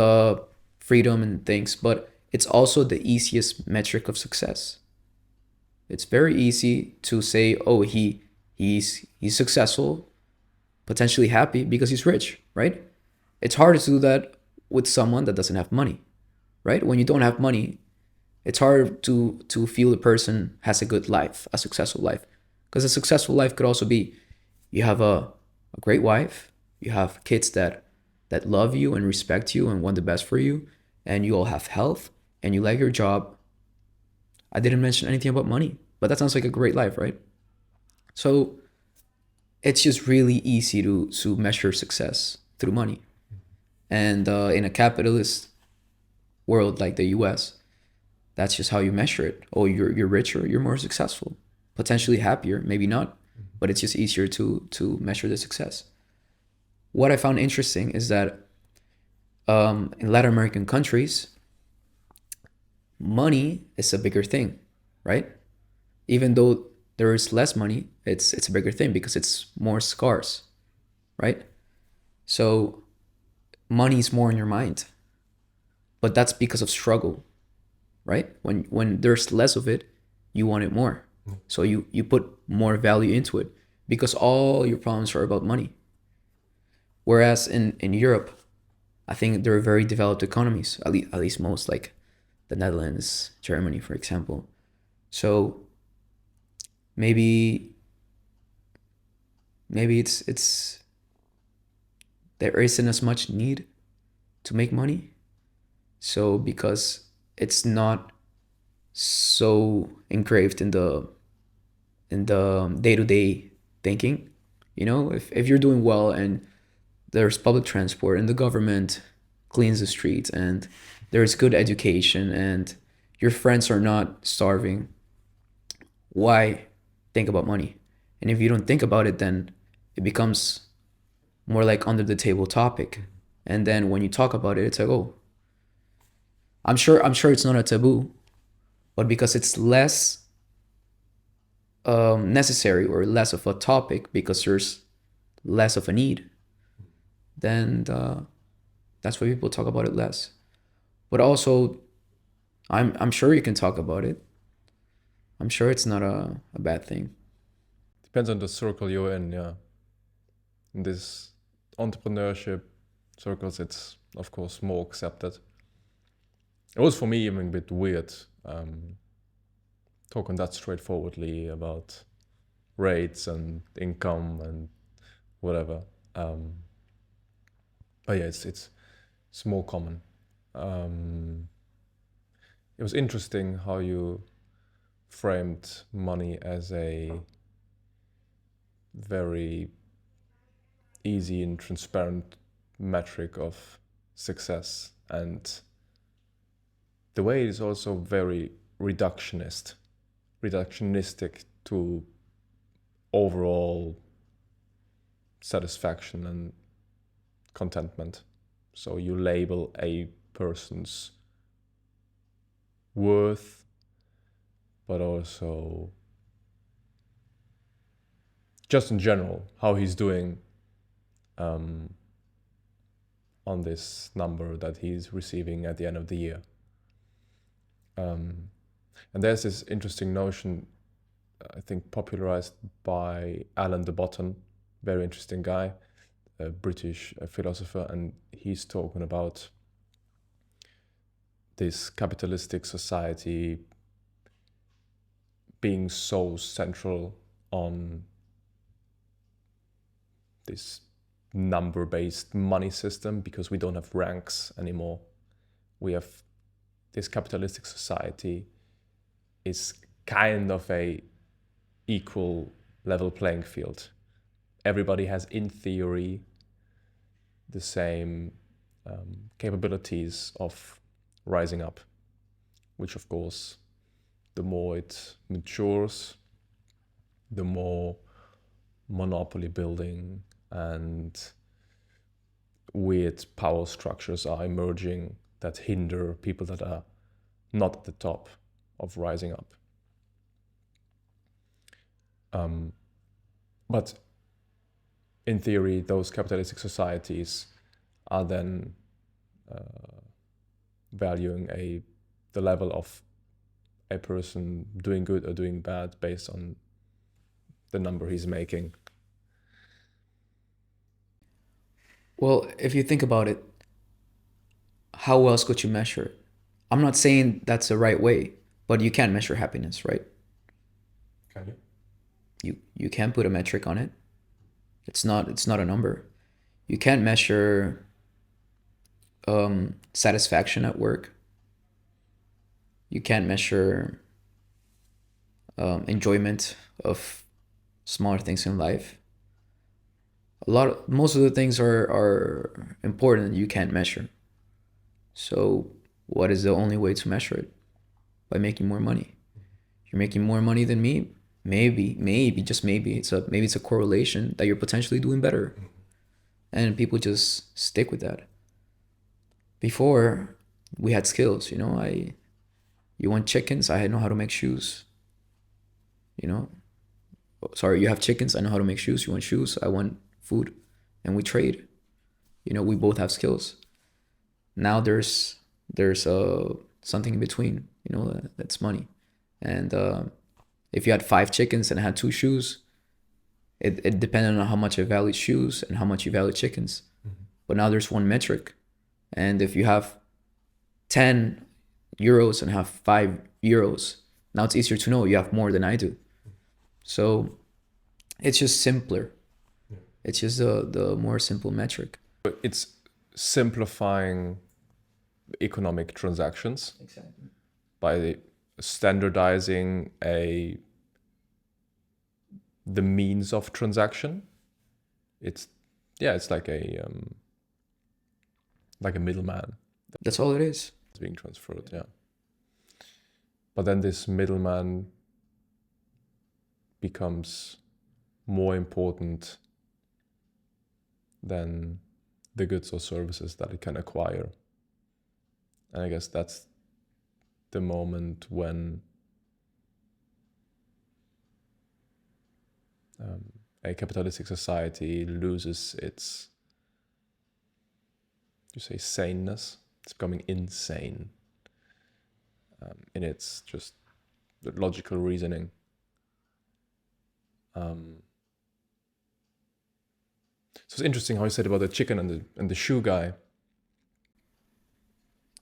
B: freedom and things, but it's also the easiest metric of success. It's very easy to say, oh, he's successful, potentially happy because he's rich, right? It's harder to do that with someone that doesn't have money, right? When you don't have money, it's hard to feel a person has a good life, a successful life. Because a successful life could also be you have a great wife, you have kids that love you and respect you and want the best for you, and you all have health and you like your job. I didn't mention anything about money, but that sounds like a great life, right? So it's just really easy to measure success through money. And in a capitalist world like the US, that's just how you measure it. Oh, you're richer, you're more successful, potentially happier, maybe not, but it's just easier to measure the success. What I found interesting is that in Latin American countries, money is a bigger thing, right? Even though there is less money, it's a bigger thing because it's more scarce, right? So money is more in your mind, but that's because of struggle, right? When there's less of it, you want it more, so you put more value into it because all your problems are about money. Whereas in Europe, I think there are very developed economies, at least most, like the Netherlands, Germany, for example. So maybe it's there isn't as much need to make money. So because it's not so engraved in the day-to-day thinking, if you're doing well and there's public transport and the government cleans the streets and there's good education and your friends are not starving, why think about money? And if you don't think about it, then it becomes more like under the table topic. And then when you talk about it, it's like, oh, I'm sure it's not a taboo, but because it's less necessary or less of a topic because there's less of a need, then that's why people talk about it less. But also, I'm sure you can talk about it. I'm sure it's not a bad thing.
A: Depends on the circle you're in, yeah. In this entrepreneurship circles, it's of course more accepted. It was for me even a bit weird talking that straightforwardly about rates and income and whatever. But yeah, it's more common. It was interesting how you framed money as a very easy and transparent metric of success, and the way it is also very reductionistic to overall satisfaction and contentment. So you label a person's worth, but also just in general how he's doing on this number that he's receiving at the end of the year. And there's this interesting notion, I think, popularized by Alan de Botton, very interesting guy, a British philosopher, and he's talking about this capitalistic society being so central on this number-based money system, because we don't have ranks anymore. We have this capitalistic society is kind of a equal level playing field. Everybody has, in theory, the same capabilities of rising up, which of course, the more it matures, the more monopoly building and weird power structures are emerging that hinder people that are not at the top of rising up. But in theory, those capitalistic societies are then valuing the level of a person doing good or doing bad based on the number he's making.
B: Well, if you think about it, how else could you measure it? I'm not saying that's the right way, but you can measure happiness, right?
A: Can you?
B: You can put a metric on it. It's not a number. You can't measure satisfaction at work. You can't measure enjoyment of smaller things in life. Most of the things are important you can't measure. So what is the only way to measure it? By making more money. You're making more money than me. Maybe, just maybe it's a correlation that you're potentially doing better, and people just stick with that. Before, we had skills. You want chickens, I know how to make shoes. Sorry, you have chickens, I know how to make shoes. You want shoes, I want food, and we trade. We both have skills. Now there's something in between. That's money, and if you had 5 chickens and I had 2 shoes, it depended on how much I valued shoes and how much you value chickens. Mm-hmm. But now there's one metric. And if you have 10 euros and have 5 euros, now it's easier to know you have more than I do. So it's just simpler. Yeah. It's just the more simple metric.
A: It's simplifying economic transactions.
B: Exactly.
A: By standardizing the means of transaction. It's like a middleman.
B: That's all it is.
A: It's being transferred, yeah. But then this middleman becomes more important than the goods or services that it can acquire. And I guess that's the moment when a capitalistic society loses its, saneness. It's becoming insane in its just logical reasoning. So it's interesting how you said about the chicken and the shoe guy.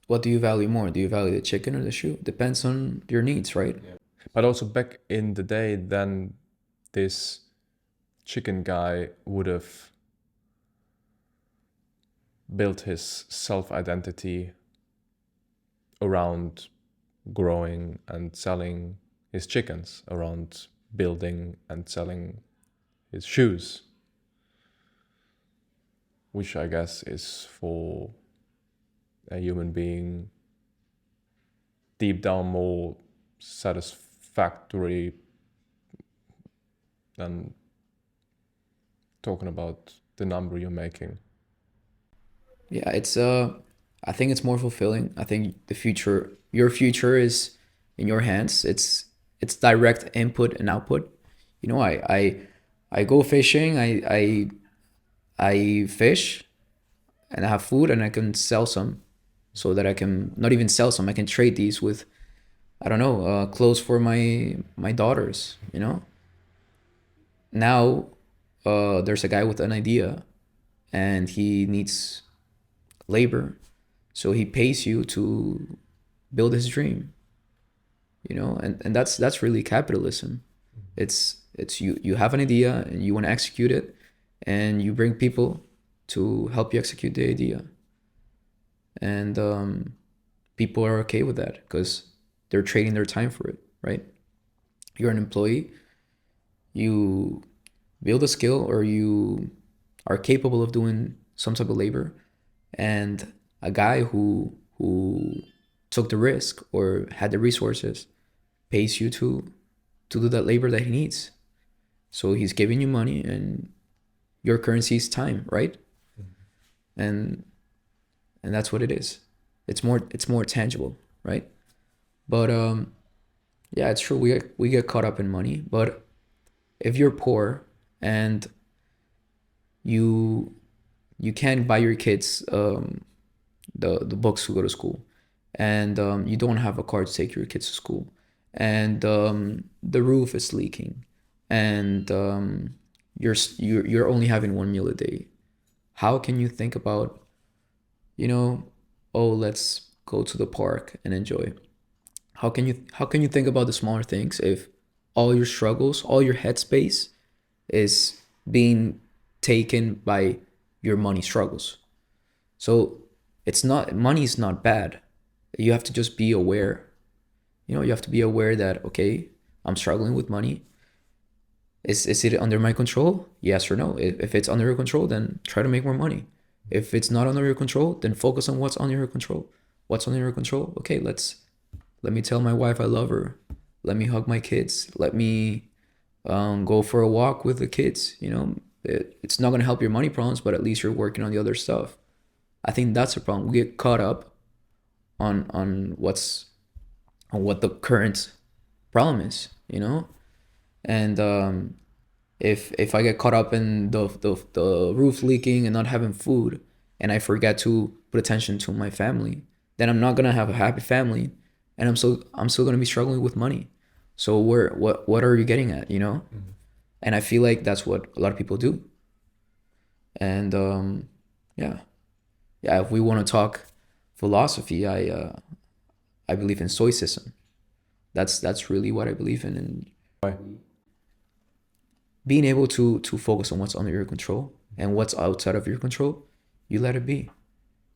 B: What do you value more? Do you value the chicken or the shoe? Depends on your needs, right?
A: Yeah. But also back in the day, then this chicken guy would have built his self-identity around growing and selling his chickens, around building and selling his shoes, which I guess is for a human being deep down more satisfactory than talking about the number you're making.
B: Yeah, I think it's more fulfilling. I think your future is in your hands. It's direct input and output. I go fishing, I fish, and I have food, and I can sell some, so that I can not even sell some. I can trade these with, I don't know, clothes for my daughters. Now, there's a guy with an idea, and he needs labor, so he pays you to build his dream, you know, and that's really capitalism. It's you have an idea and you want to execute it, and you bring people to help you execute the idea, and people are okay with that because they're trading their time for it, right? You're an employee, you build a skill, or you are capable of doing some type of labor, and a guy who took the risk or had the resources pays you to do that labor that he needs. So he's giving you money, and your currency is time, right? And that's what it is. It's more tangible, right? But yeah, it's true. We get caught up in money, but if you're poor and you you can't buy your kids the books to go to school, and you don't have a car to take your kids to school, and the roof is leaking, and you're only having one meal a day, how can you think about, you know, oh, let's go to the park and enjoy? How can you think about the smaller things if all your struggles, all your headspace is being taken by your money struggles? So it's not, money is not bad. You have to just be aware. You know, you have to be aware that, okay, I'm struggling with money. Is it under my control? Yes or no. If it's under your control, then try to make more money. If it's not under your control, then focus on what's under your control. What's under your control? Okay, let me tell my wife I love her. Let me hug my kids. Let me go for a walk with the kids. You know, it's not gonna help your money problems, but at least you're working on the other stuff. I think that's a problem. We get caught up on what the current problem is, you know. And if I get caught up in the roof leaking and not having food, and I forget to put attention to my family, then I'm not gonna have a happy family, and I'm still gonna be struggling with money. So what are you getting at, you know? And I feel like that's what a lot of people do. And yeah, yeah. If we want to talk philosophy, I believe in stoicism. That's really what I believe in, and
A: Why?
B: being able to focus on what's under your control, and what's outside of your control, you let it be,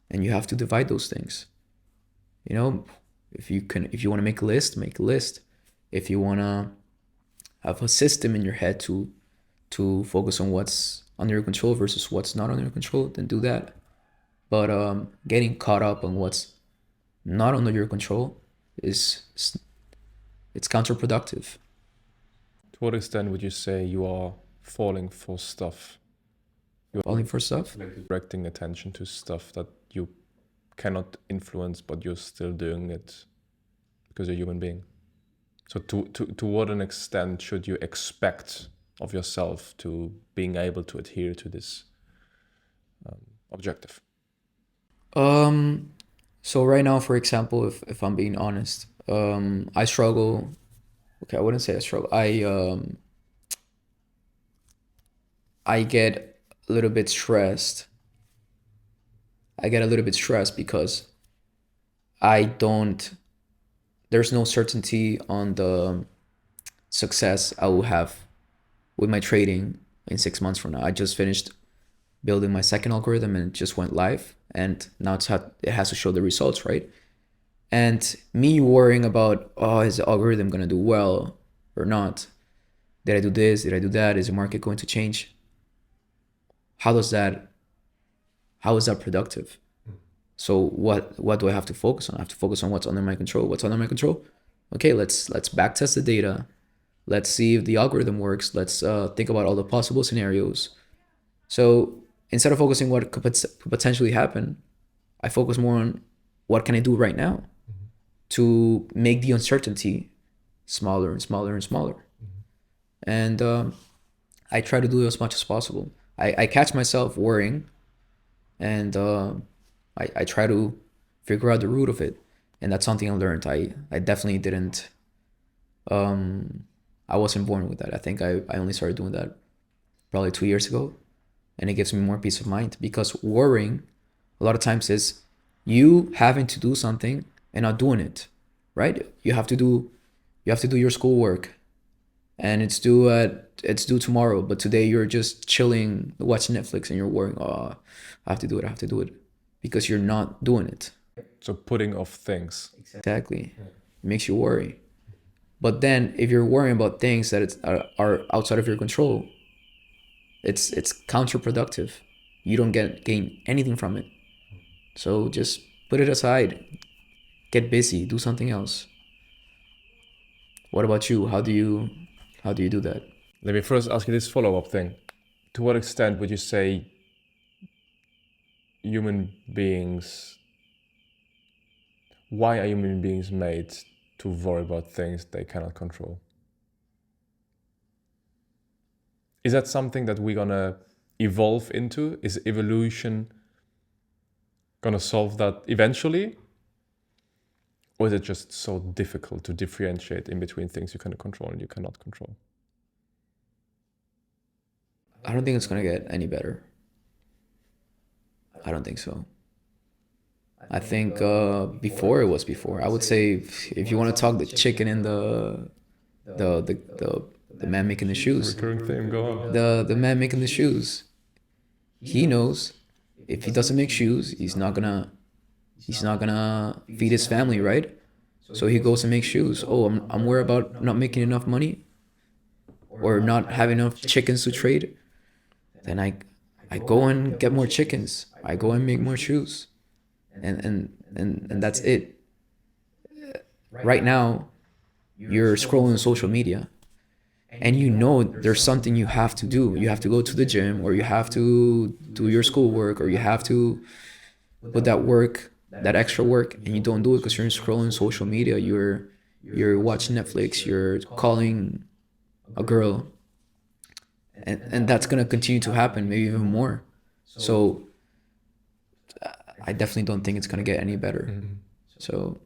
B: and you have to divide those things. You know, if you want to make a list, make a list. If you want to have a system in your head to focus on what's under your control versus what's not under your control, then do that. But getting caught up on what's not under your control is it's counterproductive.
A: To what extent would you say you are falling for stuff? You are
B: Falling for stuff.
A: directing attention to stuff that you cannot influence, but you're still doing it because you're a human being. So to what an extent should you expect of yourself to being able to adhere to this objective?
B: So right now, for example, if I'm being honest, I struggle. Okay, I wouldn't say I struggle. I get a little bit stressed. I get a little bit stressed because I don't. There's no certainty on the success I will have with my trading in 6 months from now. I just finished building my second algorithm and it just went live, and now it has to show the results, right? And me worrying about, oh, is the algorithm gonna do well or not? Did I do this? Did I do that? Is the market going to change? How is that productive? So what do I have to focus on? I have to focus on what's under my control. What's under my control? Okay, let's back test the data. Let's see if the algorithm works. Let's think about all the possible scenarios. So instead of focusing what could potentially happen, I focus more on what can I do right now to make the uncertainty smaller and smaller and smaller. And I try to do it as much as possible. I catch myself worrying, and I try to figure out the root of it. And that's something I learned. I definitely didn't, I wasn't born with that. I think I only started doing that probably 2 years ago. And it gives me more peace of mind, because worrying a lot of times is you having to do something and not doing it, right? You have to do your schoolwork, and it's due tomorrow, but today you're just chilling watching Netflix and you're worrying, oh, I have to do it, because you're not doing it.
A: So putting off things.
B: Exactly. It makes you worry. But then if you're worrying about things that are outside of your control, it's counterproductive. You don't gain anything from it. So just put it aside. Get busy. Do something else. What about you? How do you do that?
A: Let me first ask you this follow-up thing. To what extent would you say human beings, why are human beings made to worry about things they cannot control? Is that something that we're gonna evolve into? Is evolution gonna solve that eventually? Or is it just so difficult to differentiate in between things you can control and you cannot control?
B: I don't think it's gonna get any better. I don't think so. I think before it was before. I would say if you want to talk the chicken and the man making the shoes,
A: Recurring theme, go on.
B: the man making the shoes, he knows if he doesn't make shoes, he's not gonna feed his family, right? So he goes and makes shoes. Oh, I'm worried about not making enough money or not having enough chickens to trade. Then I go and get more chickens. I go and make more shoes. And that's it. Right now, you're scrolling social media and you know there's something you have to do. You have to go to the gym, or you have to do your schoolwork, or you have to put that work, that extra work, and you don't do it because you're scrolling social media. You're watching Netflix, you're calling a girl, and that's gonna continue to happen, maybe even more. So I definitely don't think it's gonna get any better. So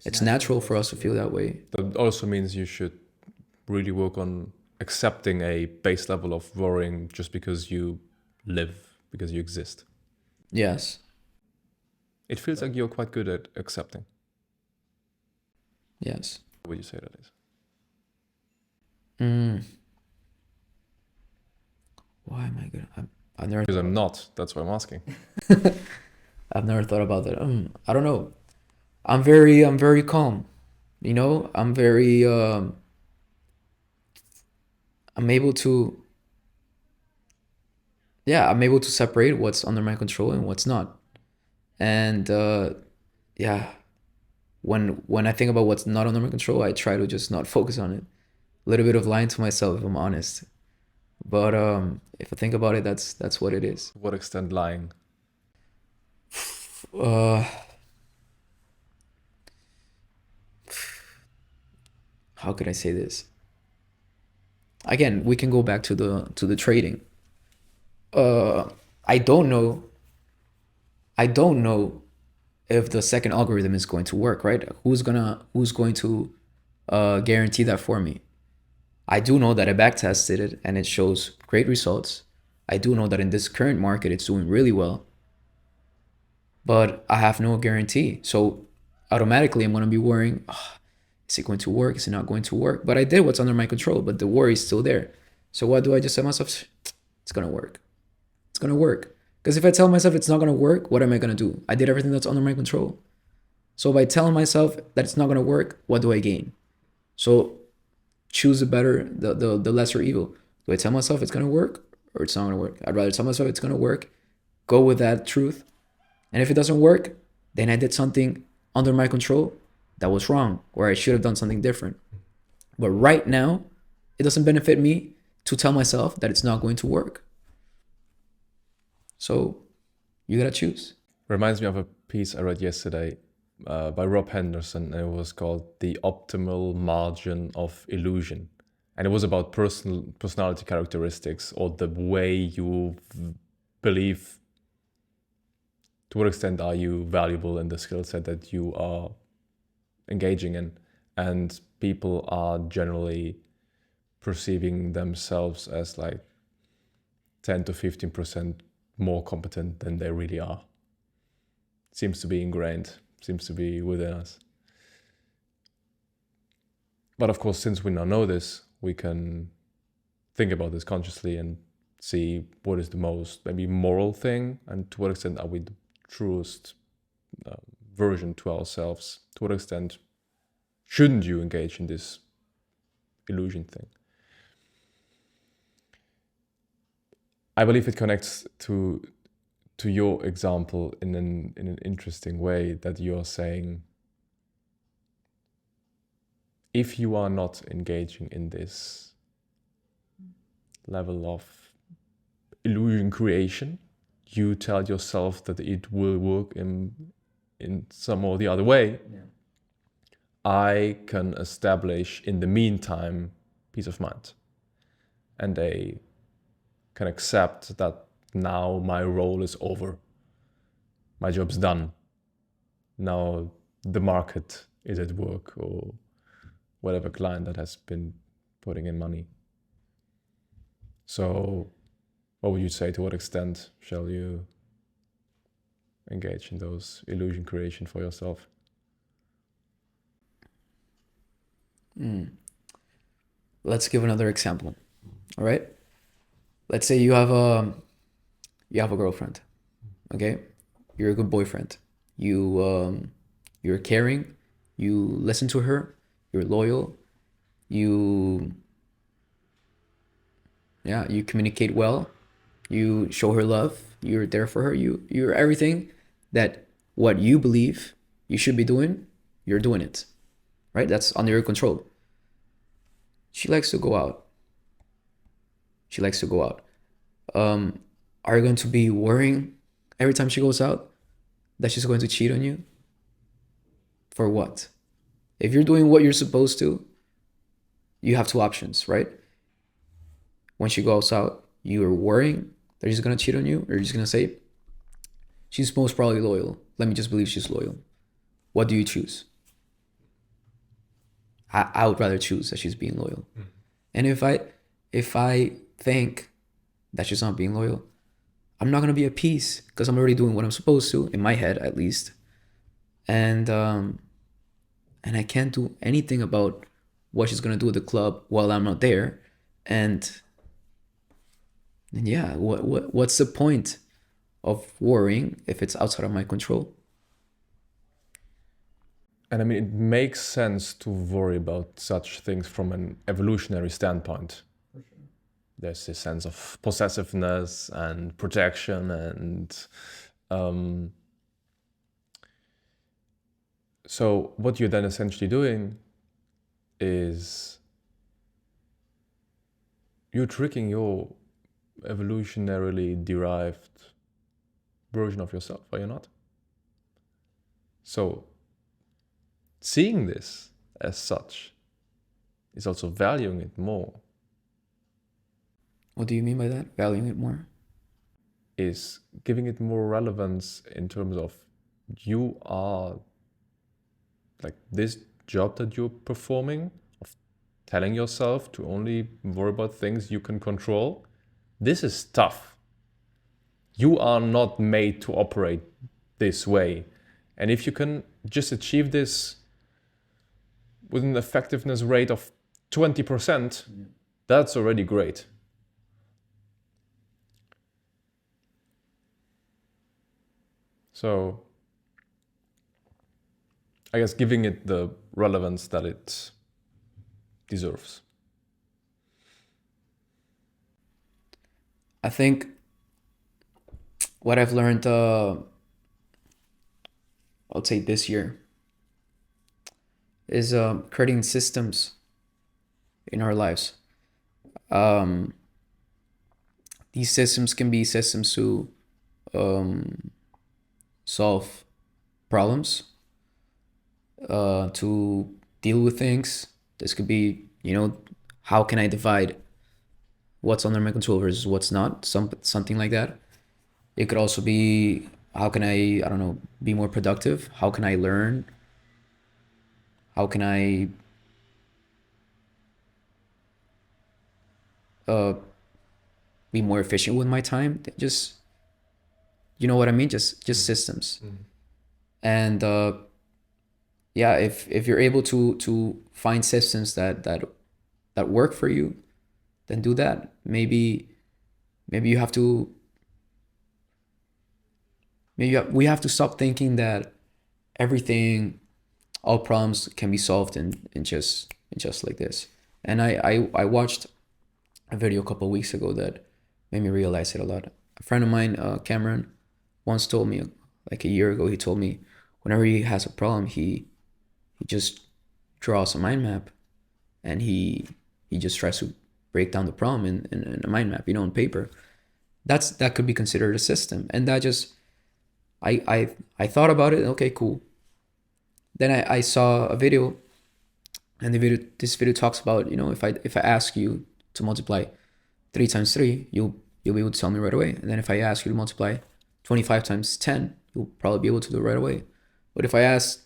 B: it's natural for us to feel that way.
A: That also means you should really work on accepting a base level of worrying just because you live, because you exist.
B: Yes.
A: It feels like you're quite good at accepting.
B: Yes.
A: What would you say that is?
B: Why am I good? I've never
A: Because I'm not. That's why I'm asking.
B: I've never thought about that. I don't know. I'm very calm. You know, I'm able to, yeah, I'm able to separate what's under my control and what's not. And yeah, when I think about what's not under my control, I try to just not focus on it. A little bit of lying to myself, if I'm honest. But if I think about it, that's what it is.
A: To what extent lying?
B: Uh, how could I say this? Again, we can go back to the trading. I don't know. I don't know if the second algorithm is going to work, right? Who's going to guarantee that for me? I do know that I backtested it and it shows great results. I do know that in this current market it's doing really well, but I have no guarantee. So automatically I'm going to be worrying, "Ah, is it going to work? Is it not going to work?" But I did what's under my control, but the worry is still there. So what do I just tell myself? It's going to work. It's going to work. Because if I tell myself it's not going to work, what am I going to do? I did everything that's under my control. So by telling myself that it's not going to work, what do I gain? So choose the lesser evil. Do I tell myself it's going to work or it's not going to work? I'd rather tell myself it's going to work, go with that truth. And if it doesn't work, then I did something under my control that was wrong, or I should have done something different. But right now, it doesn't benefit me to tell myself that it's not going to work. So you got to choose.
A: Reminds me of a piece I read yesterday by Rob Henderson, and it was called The Optimal Margin of Illusion. And it was about personality characteristics, or the way you believe, to what extent are you valuable in the skill set that you are engaging in. And people are generally perceiving themselves as like 10 to 15% more competent than they really are. Seems to be ingrained seems to be within us. But of course, since we now know this, we can think about this consciously and see what is the most maybe moral thing, and to what extent are we the truest version to ourselves. To what extent shouldn't you engage in this illusion thing? I believe it connects to your example in an interesting way, that you are saying, if you are not engaging in this level of illusion creation, you tell yourself that it will work in some or the other way. Yeah. I can establish in the meantime peace of mind, and I can accept that now my role is over, my job's done, now the market is at work, or whatever client that has been putting in money. So what would you say, to what extent shall you engage in those illusion creation for yourself?
B: Let's give another example. All right. Let's say you have a girlfriend. Okay. You're a good boyfriend. You're caring. You listen to her. You're loyal. You communicate well. You show her love. You're there for her. You're everything that what you believe you should be doing, you're doing it. Right? That's under your control. She likes to go out. Are you going to be worrying every time she goes out that she's going to cheat on you? For what? If you're doing what you're supposed to, you have two options, right? When she goes out, you're worrying that she's going to cheat on you, or you're just going to say, she's most probably loyal. Let me just believe she's loyal. What do you choose? I would rather choose that she's being loyal. And if I think that she's not being loyal, I'm not going to be at peace, because I'm already doing what I'm supposed to, in my head at least. And I can't do anything about what she's going to do at the club while I'm not there. And yeah, what's the point of worrying if it's outside of my control?
A: And I mean, it makes sense to worry about such things from an evolutionary standpoint. For sure. There's this sense of possessiveness and protection, and so what you're then essentially doing is you're tricking your evolutionarily derived version of yourself, are you not? So seeing this as such is also valuing it more.
B: What do you mean by that? Valuing it more?
A: Is giving it more relevance in terms of, you are like, this job that you're performing, of telling yourself to only worry about things you can control, this is tough. You are not made to operate this way. And if you can just achieve this with an effectiveness rate of 20%, that's already great. So I guess giving it the relevance that it deserves.
B: I think what I've learned, I'll say this year, is creating systems in our lives. These systems can be systems to solve problems, to deal with things. This could be, how can I divide what's under my control versus what's not, something like that. It could also be, how can I don't know, be more productive? How can I learn? How can I be more efficient with my time? Just, you know what I mean? Just systems. And yeah, if you're able to find systems that work for you, then do that. Maybe you have to we have to stop thinking that everything, all problems can be solved in just like this. And I watched a video a couple of weeks ago that made me realize it a lot. A friend of mine, Cameron, once told me, like a year ago, he told me whenever he has a problem, he just draws a mind map, and he just tries to break down the problem in a mind map, on paper. That could be considered a system. And that just I thought about it. Okay, cool. Then I saw a video, and this video talks about, if I ask you to multiply 3 times 3, you'll be able to tell me right away. And then if I ask you to multiply 25 times 10, you'll probably be able to do it right away. But if I ask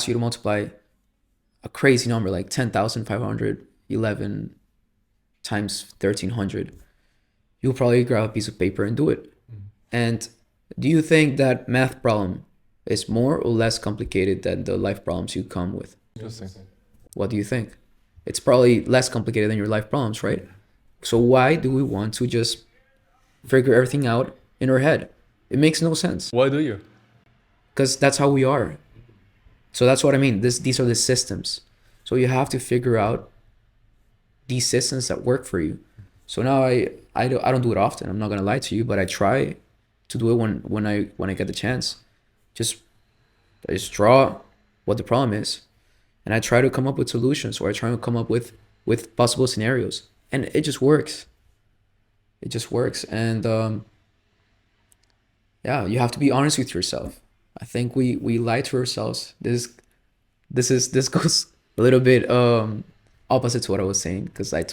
B: you to multiply a crazy number like 10,511 times 1,300, you'll probably grab a piece of paper and do it. And do you think that math problem is more or less complicated than the life problems you come with?
A: Interesting.
B: What do you think? It's probably less complicated than your life problems, right? So why do we want to just figure everything out in our head? It makes no sense.
A: Why do you?
B: Because that's how we are. So that's what I mean. These are the systems. So you have to figure out these systems that work for you. So now I don't do it often. I'm not gonna lie to you, but I try to do it when I get the chance. I just draw what the problem is, and I try to come up with solutions, or I try to come up with possible scenarios, and it just works. It just works. And yeah, you have to be honest with yourself. I think we lie to ourselves. This goes a little bit opposite to what I was saying, because I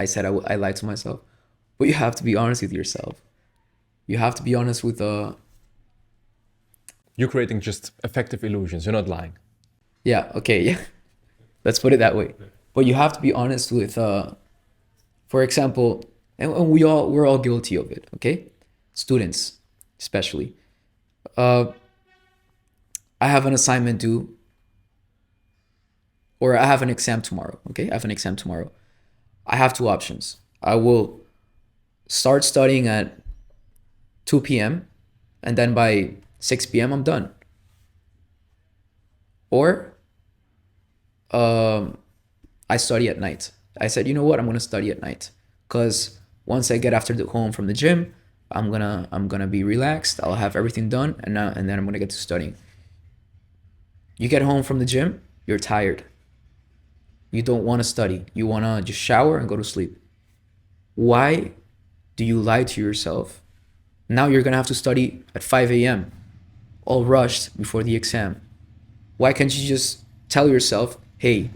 B: said I lied to myself. But you have to be honest with yourself. You have to be honest with
A: You're creating just effective illusions. You're not lying.
B: yeah, okay, yeah. Let's put it that way. But you have to be honest with for example, and we're all guilty of it, okay? Students especially. I have an assignment due, or I have an exam tomorrow, okay? I have an exam tomorrow. I have two options. I will start studying at 2 p.m. and then by 6 p.m. I'm done. Or I study at night. I said, you know what? I'm gonna study at night, because once I get home from the gym, I'm gonna be relaxed. I'll have everything done, and then I'm gonna get to studying. You get home from the gym, you're tired. You don't want to study. You want to just shower and go to sleep. Why do you lie to yourself? Now you're gonna have to study at 5 a.m. all rushed before the exam. Why can't you just tell yourself, hey,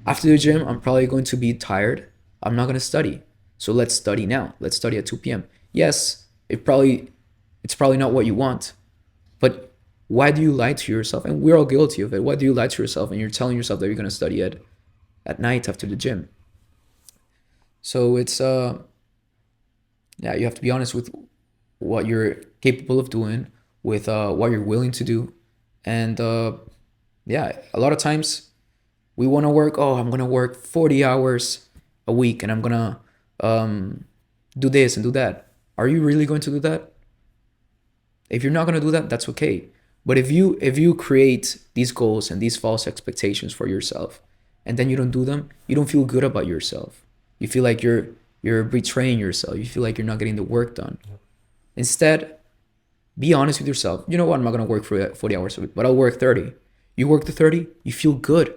B: after the gym, I'm probably going to be tired. I'm not gonna study. So let's study now. Let's study at 2 p.m. Yes, it's probably not what you want. But why do you lie to yourself? And we're all guilty of it. Why do you lie to yourself and you're telling yourself that you're gonna study at night after the gym? So it's yeah, you have to be honest with what you're capable of doing, with what you're willing to do. And yeah, a lot of times we want to work, oh, I'm gonna work 40 hours a week and I'm gonna do this and do that. Are you really going to do that? If you're not gonna do that, that's okay. But if you create these goals and these false expectations for yourself, and then you don't do them, you don't feel good about yourself. You feel like you're betraying yourself. You feel like you're not getting the work done. Instead, be honest with yourself. You know what? I'm not gonna work for 40 hours a week, but I'll work 30. You work the 30, you feel good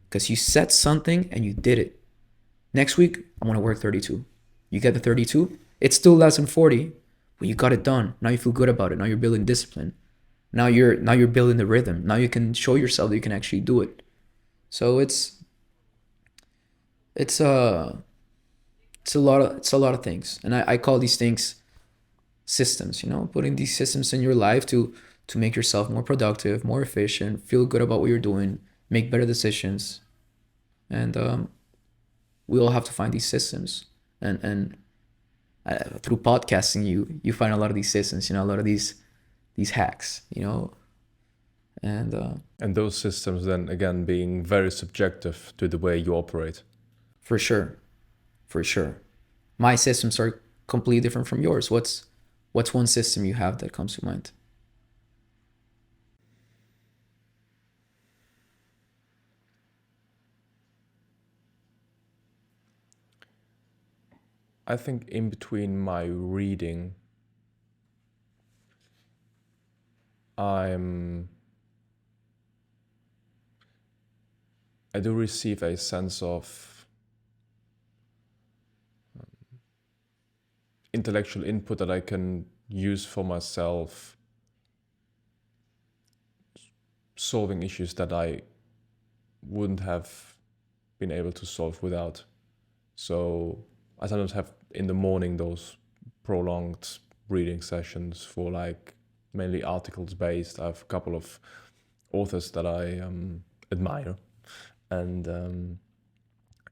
B: because you set something and you did it. Next week, I want to work 32. You get the 32. It's still less than 40, but you got it done. Now you feel good about it. Now you're building discipline. Now you're building the rhythm. Now you can show yourself that you can actually do it. So it's a lot of things, and I call these things systems. Putting these systems in your life to make yourself more productive, more efficient, feel good about what you're doing, make better decisions. And we all have to find these systems, and through podcasting you find a lot of these systems, a lot of these hacks, And
A: And those systems then again being very subjective to the way you operate.
B: for sure, for sure, my systems are completely different from yours. What's one system you have that comes to mind?
A: I think in between my reading, I do receive a sense of intellectual input that I can use for myself, solving issues that I wouldn't have been able to solve without. So I sometimes have in the morning those prolonged reading sessions for like mainly articles based. I have a couple of authors that I admire, and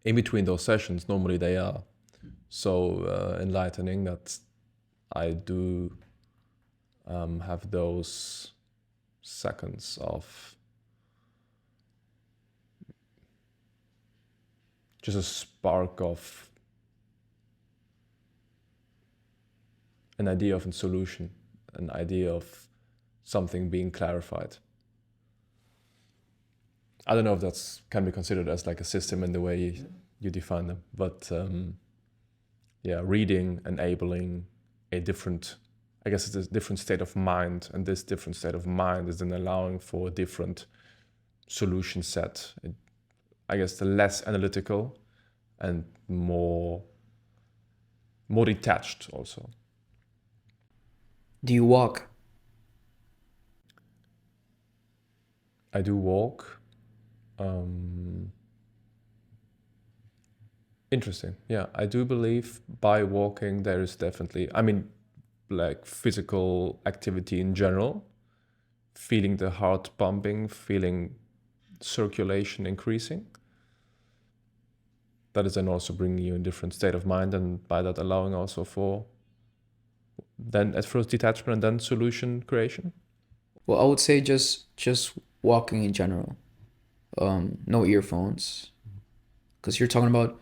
A: in between those sessions, normally they are so enlightening that I do have those seconds of just a spark of an idea of a solution, an idea of something being clarified. I don't know if that's can be considered as like a system in the way you define them, but yeah, reading enabling a different, I guess it's a different state of mind, and this different state of mind is then allowing for a different solution set. I guess the less analytical and more detached also.
B: Do you walk?
A: I do walk. Interesting. Yeah, I do believe by walking there is definitely, I mean, like physical activity in general, feeling the heart pumping, feeling circulation increasing. That is then also bringing you in a different state of mind, and by that allowing also for then at first detachment and then solution creation.
B: Well, I would say just walking in general. No earphones, because you're talking about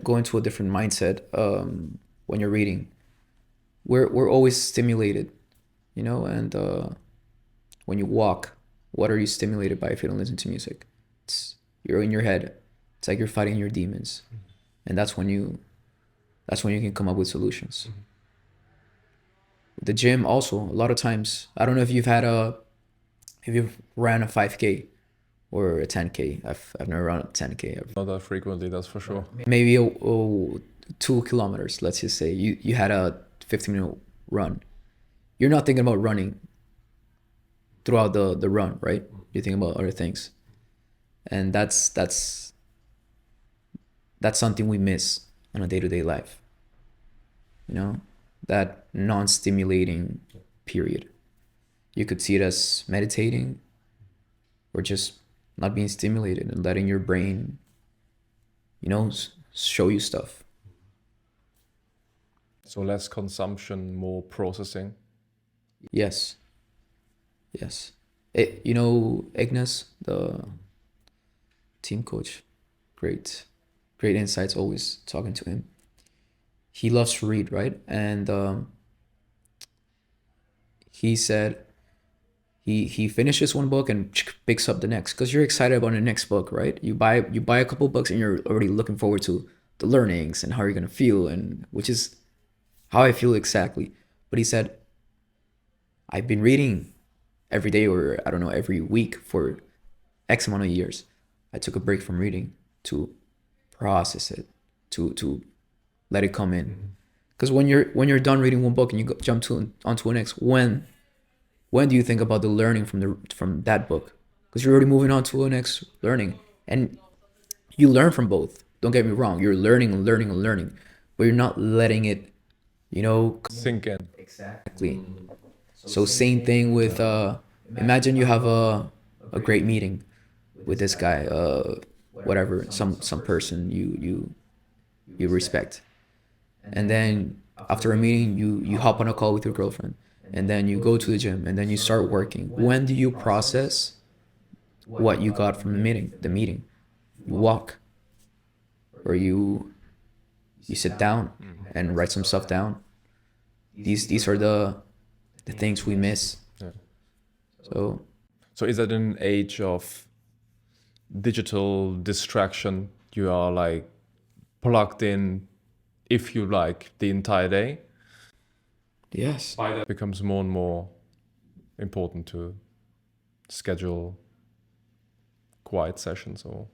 B: going to a different mindset. When you're reading, we're always stimulated, you know. And when you walk, what are you stimulated by if you don't listen to music? You're in your head. It's like you're fighting your demons, and that's when you can come up with solutions. The gym also, a lot of times, I don't know if you've ran a 5K or a 10K. I've never run a 10K.
A: Not that frequently, that's for sure.
B: Maybe 2 kilometers. Let's just say you had a 15-minute run. You're not thinking about running throughout the run, right? You're thinking about other things, and that's something we miss on a day-to-day life. You know, that non-stimulating period. You could see it as meditating or just not being stimulated and letting your brain, show you stuff.
A: So less consumption, more processing.
B: Yes. Yes. Ignas, the team coach, great, great insights, always talking to him. He loves to read, right? And he said he finishes one book and picks up the next because you're excited about the next book, right? You buy a couple books and you're already looking forward to the learnings and how you're gonna feel, and which is how I feel exactly. But he said, I've been reading every day, or I don't know, every week for X amount of years. I took a break from reading to process it, to let it come in. Because when you're done reading one book and you jump onto the next, when do you think about the learning from that book? Because you're already moving on to the next learning, and you learn from both. Don't get me wrong, you're learning and learning and learning, but you're not letting it,
A: Sink in.
B: exactly. So same thing with imagine you have a great meeting with this guy, whatever, some person you respect, and then after a meeting you hop on a call with your girlfriend, and then you go to the gym, and then you start working. When do you process what you got from the meeting? You walk, or you sit down and write some stuff down. These are the things we miss.
A: Yeah.
B: So
A: So is that an age of digital distraction? You are like plugged in, if you like, the entire day.
B: yes,
A: It becomes more and more important to schedule quiet sessions or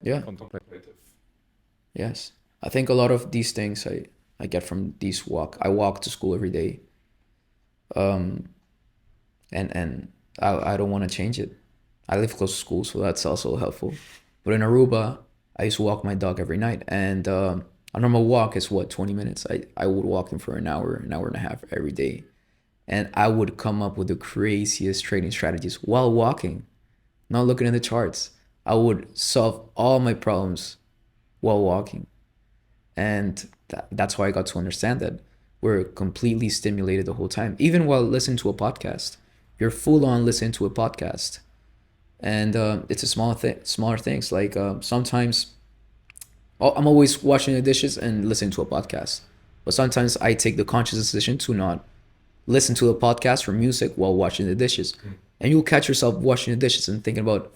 B: yeah,
A: contemplative.
B: yes. I think a lot of these things I get from these walk. I walk to school every day, and I don't want to change it. I live close to school, so that's also helpful. But in Aruba, I used to walk my dog every night, and a normal walk is what, 20 minutes. I would walk him for an hour and a half every day, and I would come up with the craziest training strategies while walking, not looking at the charts. I would solve all my problems while walking, and that's why I got to understand that we're completely stimulated the whole time, even while listening to a podcast. You're full on listening to a podcast, and it's a smaller things. Like sometimes I'm always washing the dishes and listening to a podcast, but sometimes I take the conscious decision to not listen to a podcast or music while washing the dishes, and you'll catch yourself washing the dishes and thinking about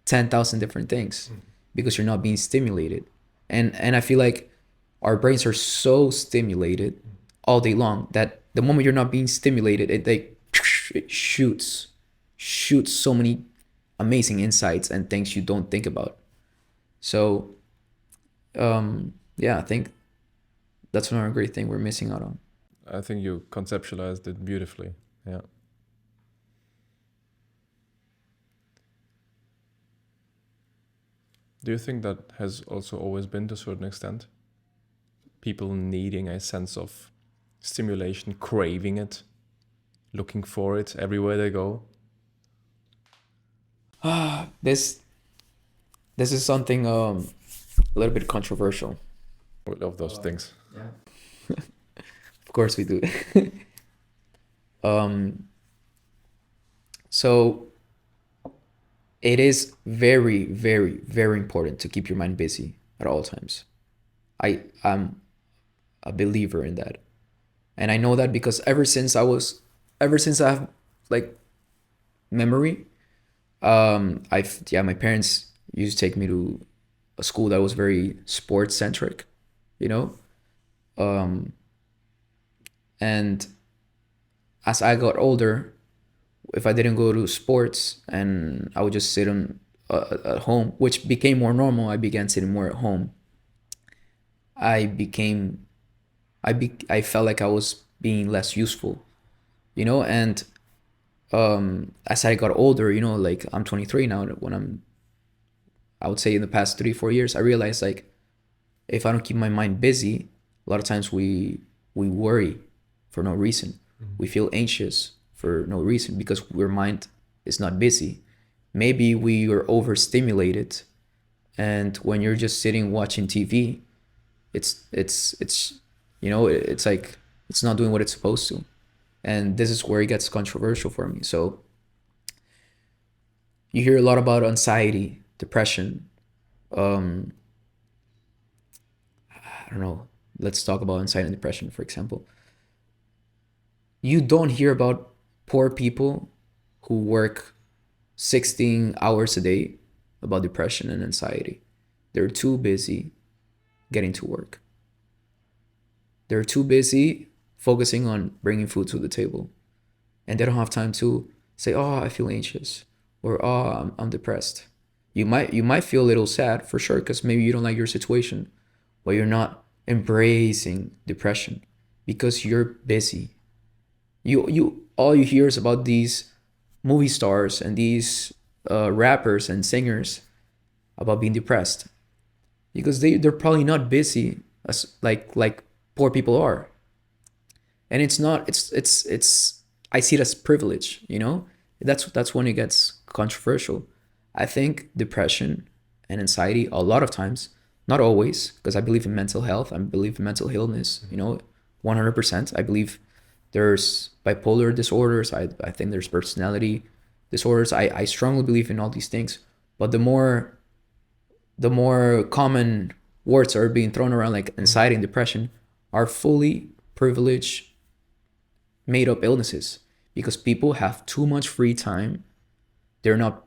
B: 10,000 different things because you're not being stimulated. And I feel like our brains are so stimulated all day long that the moment you're not being stimulated, it shoots so many amazing insights and things you don't think about. So yeah, I think that's another great thing we're missing out on.
A: I think you conceptualized it beautifully. Yeah. Do you think that has also always been to a certain extent? People needing a sense of stimulation, craving it, looking for it everywhere they go?
B: This is something a little bit controversial.
A: We love those things.
B: Of course we do. So it is very, very, very important to keep your mind busy at all times. I'm a believer in that. And I know that because ever since I have like memory, my parents used to take me to a school that was very sports centric, you know? And as I got older, if I didn't go to sports and I would just sit at home, which became more normal, I began sitting more at home. I felt like I was being less useful, you know. And as I got older, you know, like I'm 23 now. I would say in the past 3-4 years, I realized like if I don't keep my mind busy, a lot of times we worry for no reason. We feel anxious for no reason because our mind is not busy. Maybe we are overstimulated, and when you're just sitting watching TV, it's you know, it's like it's not doing what it's supposed to. And this is where it gets controversial for me. So you hear a lot about anxiety, depression. I don't know. Let's talk about anxiety and depression, for example. You don't hear about poor people who work 16 hours a day about depression and anxiety. They're too busy getting to work. They're too busy focusing on bringing food to the table. And they don't have time to say, oh, I feel anxious, or oh, I'm depressed. You might feel a little sad for sure because maybe you don't like your situation, but you're not embracing depression because you're busy. You all you hear is about these movie stars and these rappers and singers about being depressed because they're probably not busy as like poor people are. And it's not it's I see it as privilege, you know. That's when it gets controversial. I think depression and anxiety a lot of times, not always, because I believe in mental health, I believe in mental illness, you know, 100%. I believe There's bipolar disorders. I think there's personality disorders. I strongly believe in all these things. But the more common words are being thrown around, like anxiety and depression, are fully privileged, made up illnesses, because people have too much free time. They're not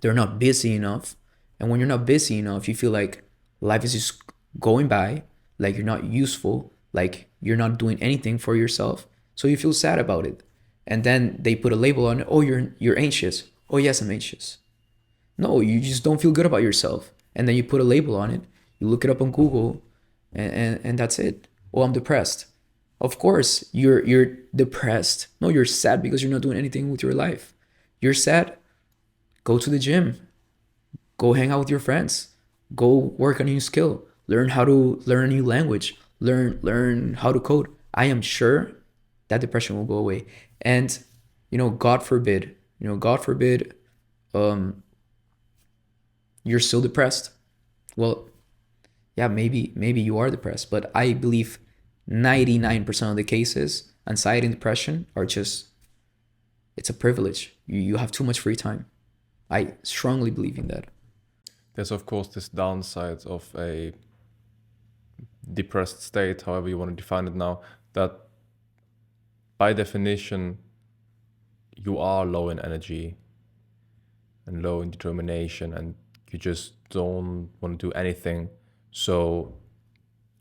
B: they're not busy enough. And when you're not busy enough, you feel like life is just going by, like you're not useful, like you're not doing anything for yourself. So you feel sad about it. And then they put a label on it. Oh, you're anxious. Oh yes, I'm anxious. No, you just don't feel good about yourself. And then you put a label on it. You look it up on Google, and that's it. Oh, I'm depressed. Of course, you're depressed. No, you're sad because you're not doing anything with your life. You're sad. Go to the gym. Go hang out with your friends. Go work on a new skill. Learn how to learn a new language. Learn how to code. I am sure that depression will go away. And God forbid, God forbid, you're still depressed. Well, yeah, maybe you are depressed, but I believe 99% of the cases, anxiety and depression are just, it's a privilege. You have too much free time. I strongly believe in that.
A: There's of course this downside of a depressed state, however you want to define it now, that by definition you are low in energy and low in determination, and you just don't want to do anything. So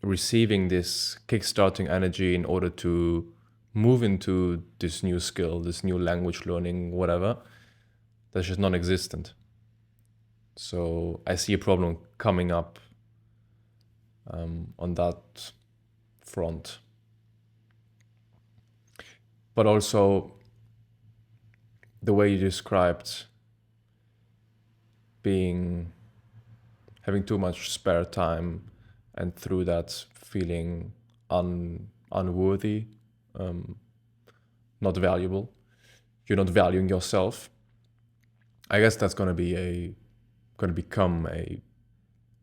A: receiving this kickstarting energy in order to move into this new skill, this new language learning, whatever, that's just non-existent. So I see a problem coming up on that front. But also the way you described having too much spare time, and through that feeling unworthy, not valuable. You're not valuing yourself. I guess that's going to become a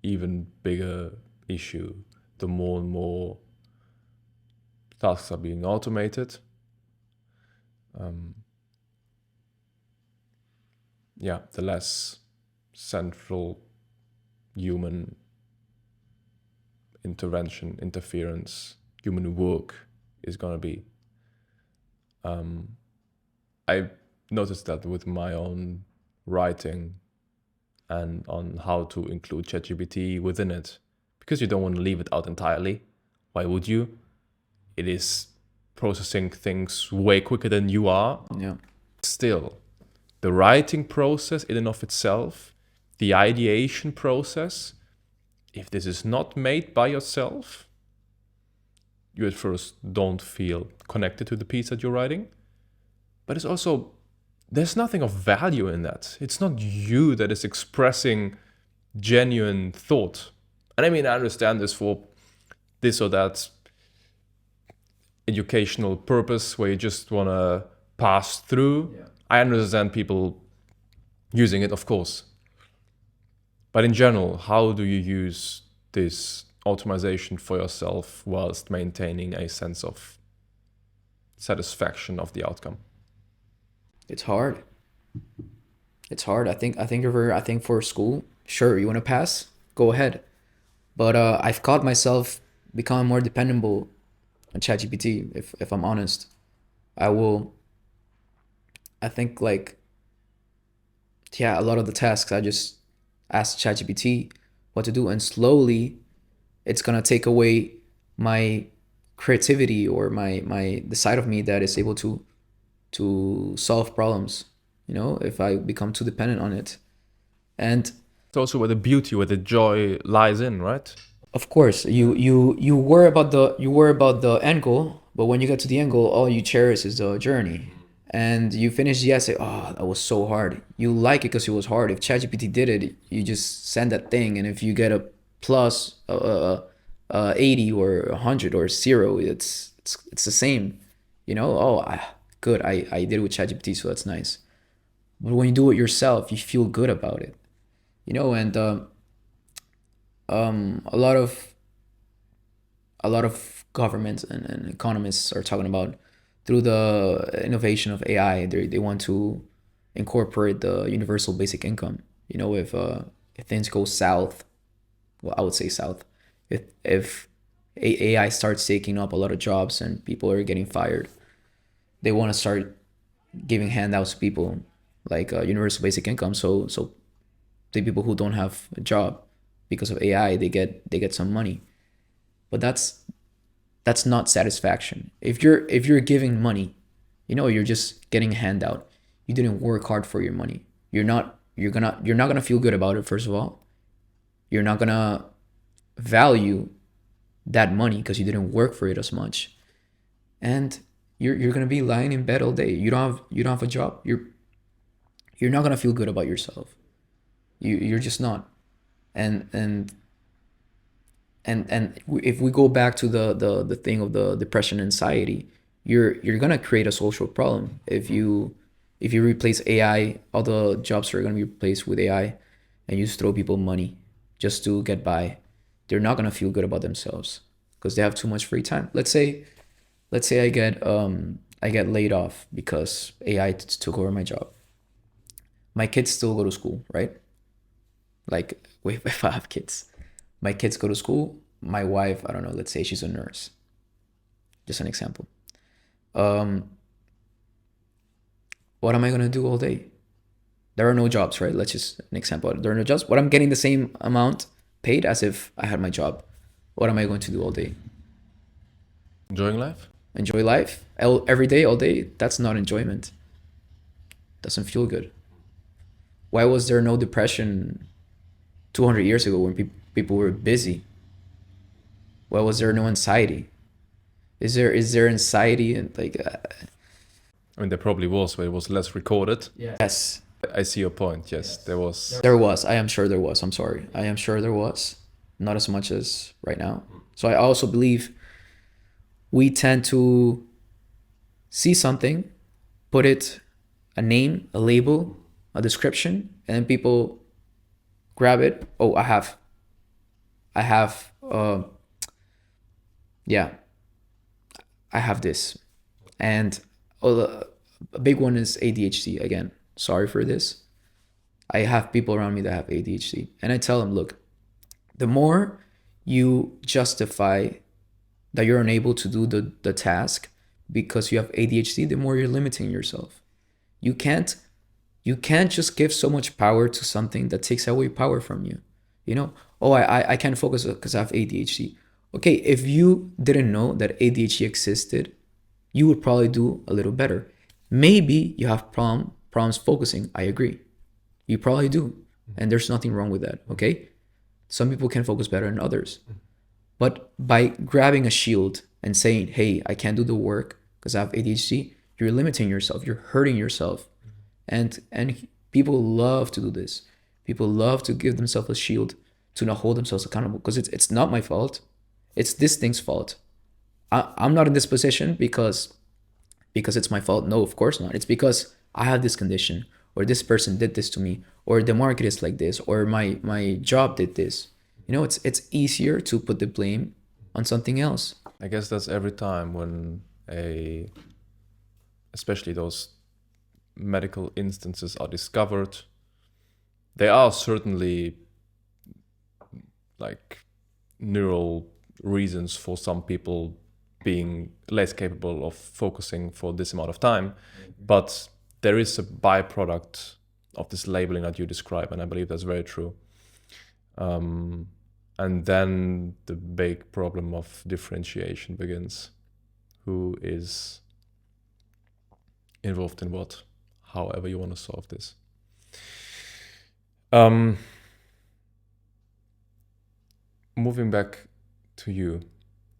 A: even bigger issue the more and more tasks are being automated. The less central human interference, human work is going to be. I noticed that with my own writing and on how to include ChatGPT within it, because you don't want to leave it out entirely. Why would you? It is processing things way quicker than you are.
B: Yeah.
A: Still, the writing process in and of itself, the ideation process, if this is not made by yourself, you at first don't feel connected to the piece that you're writing. But it's also, there's nothing of value in that. It's not you that is expressing genuine thought. And I mean, I understand this for this or that educational purpose where you just want to pass through. Yeah. I understand people using it, of course. But in general, how do you use this optimization for yourself whilst maintaining a sense of satisfaction of the outcome?
B: It's hard. It's hard. I think for school, sure, you want to pass, go ahead. But I've caught myself becoming more dependable on ChatGPT. If I'm honest, I think like, yeah, a lot of the tasks I just ask ChatGPT what to do, and slowly, it's gonna take away my creativity or the side of me that is able to solve problems. If I become too dependent on it, and
A: it's also where the joy lies in, right?
B: Of course, you worry about the end goal, but when you get to the end goal, all you cherish is the journey. And you finish the essay, oh, that was so hard. You like it because it was hard. If ChatGPT did it, you just send that thing, and if you get a plus 80 or 100 or 0, it's the same. Good, I did it with ChatGPT, so that's nice. But when you do it yourself, you feel good about it. And a lot of governments and economists are talking about through the innovation of AI, they want to incorporate the universal basic income. You know, if things go south, well, I would say south. If AI starts taking up a lot of jobs and people are getting fired, they want to start giving handouts to people like universal basic income. So the people who don't have a job because of AI, they get some money. But that's not satisfaction. If you're giving money, you're just getting a handout. You didn't work hard for your money. You're not gonna feel good about it. First of all, you're not gonna value that money because you didn't work for it as much, and you're gonna be lying in bed all day. You don't have a job. You're not gonna feel good about yourself. You're just not. And if we go back to the thing of the depression, anxiety, you're gonna create a social problem if you replace AI. All the jobs are gonna be replaced with AI, and you just throw people money just to get by. They're not gonna feel good about themselves because they have too much free time. Let's say I get laid off because AI took over my job. My kids still go to school, right? Like, wait, if I have kids, my kids go to school. My wife, I don't know, let's say she's a nurse. Just an example. Um, what am I gonna do all day? There are no jobs, right? Let's just an example. There are no jobs. What I'm getting the same amount paid as if I had my job. What am I going to do all day?
A: Enjoying life?
B: Enjoy life every day, all day? That's not enjoyment. Doesn't feel good. Why was there no depression 200 years ago when people were busy? Why was there no anxiety? Is there anxiety and like
A: I mean, there probably was, but it was less recorded.
B: yes,
A: I see your point. Yes, there was.
B: there was. I am sure there was. I'm sorry. I am sure there was. Not as much as right now. So I also believe we tend to see something, put it a name, a label, a description, and then people grab it. Oh, I have, yeah, I have this. And a big one is ADHD. Again, sorry for this. I have people around me that have ADHD, and I tell them, look, the more you justify that you're unable to do the task because you have ADHD, the more you're limiting yourself. You can't you can't just give so much power to something that takes away power from you. You know, oh, I can't focus because I have ADHD. Okay, if you didn't know that ADHD existed, you would probably do a little better. Maybe you have problems focusing. I agree. You probably do. And there's nothing wrong with that. Okay. Some people can focus better than others. But by grabbing a shield and saying, hey, I can't do the work because I have ADHD, you're limiting yourself. You're hurting yourself. And people love to do this. People love to give themselves a shield to not hold themselves accountable because it's not my fault. It's this thing's fault. I'm not in this position because it's my fault. No, of course not. It's because I have this condition, or this person did this to me, or the market is like this, or my job did this. It's easier to put the blame on something else.
A: I guess that's every time when especially those medical instances are discovered. There are certainly like neural reasons for some people being less capable of focusing for this amount of time, but there is a byproduct of this labeling that you describe, and I believe that's very true. And then the big problem of differentiation begins. Who is involved in what? However you want to solve this. Moving back to you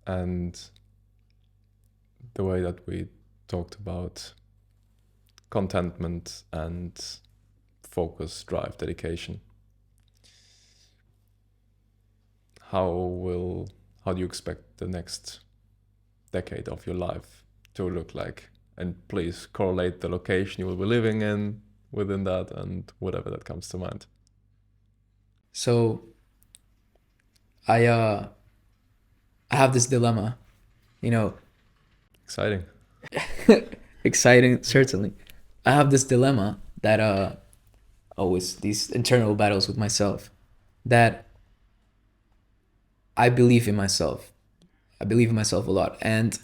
A: and the way that we talked about contentment and focus, drive, dedication. How do you expect the next decade of your life to look like? And please correlate the location you will be living in within that and whatever that comes to mind.
B: So I have this dilemma.
A: Exciting.
B: Exciting, certainly. I have this dilemma that always these internal battles with myself, that I believe in myself. I believe in myself a lot, and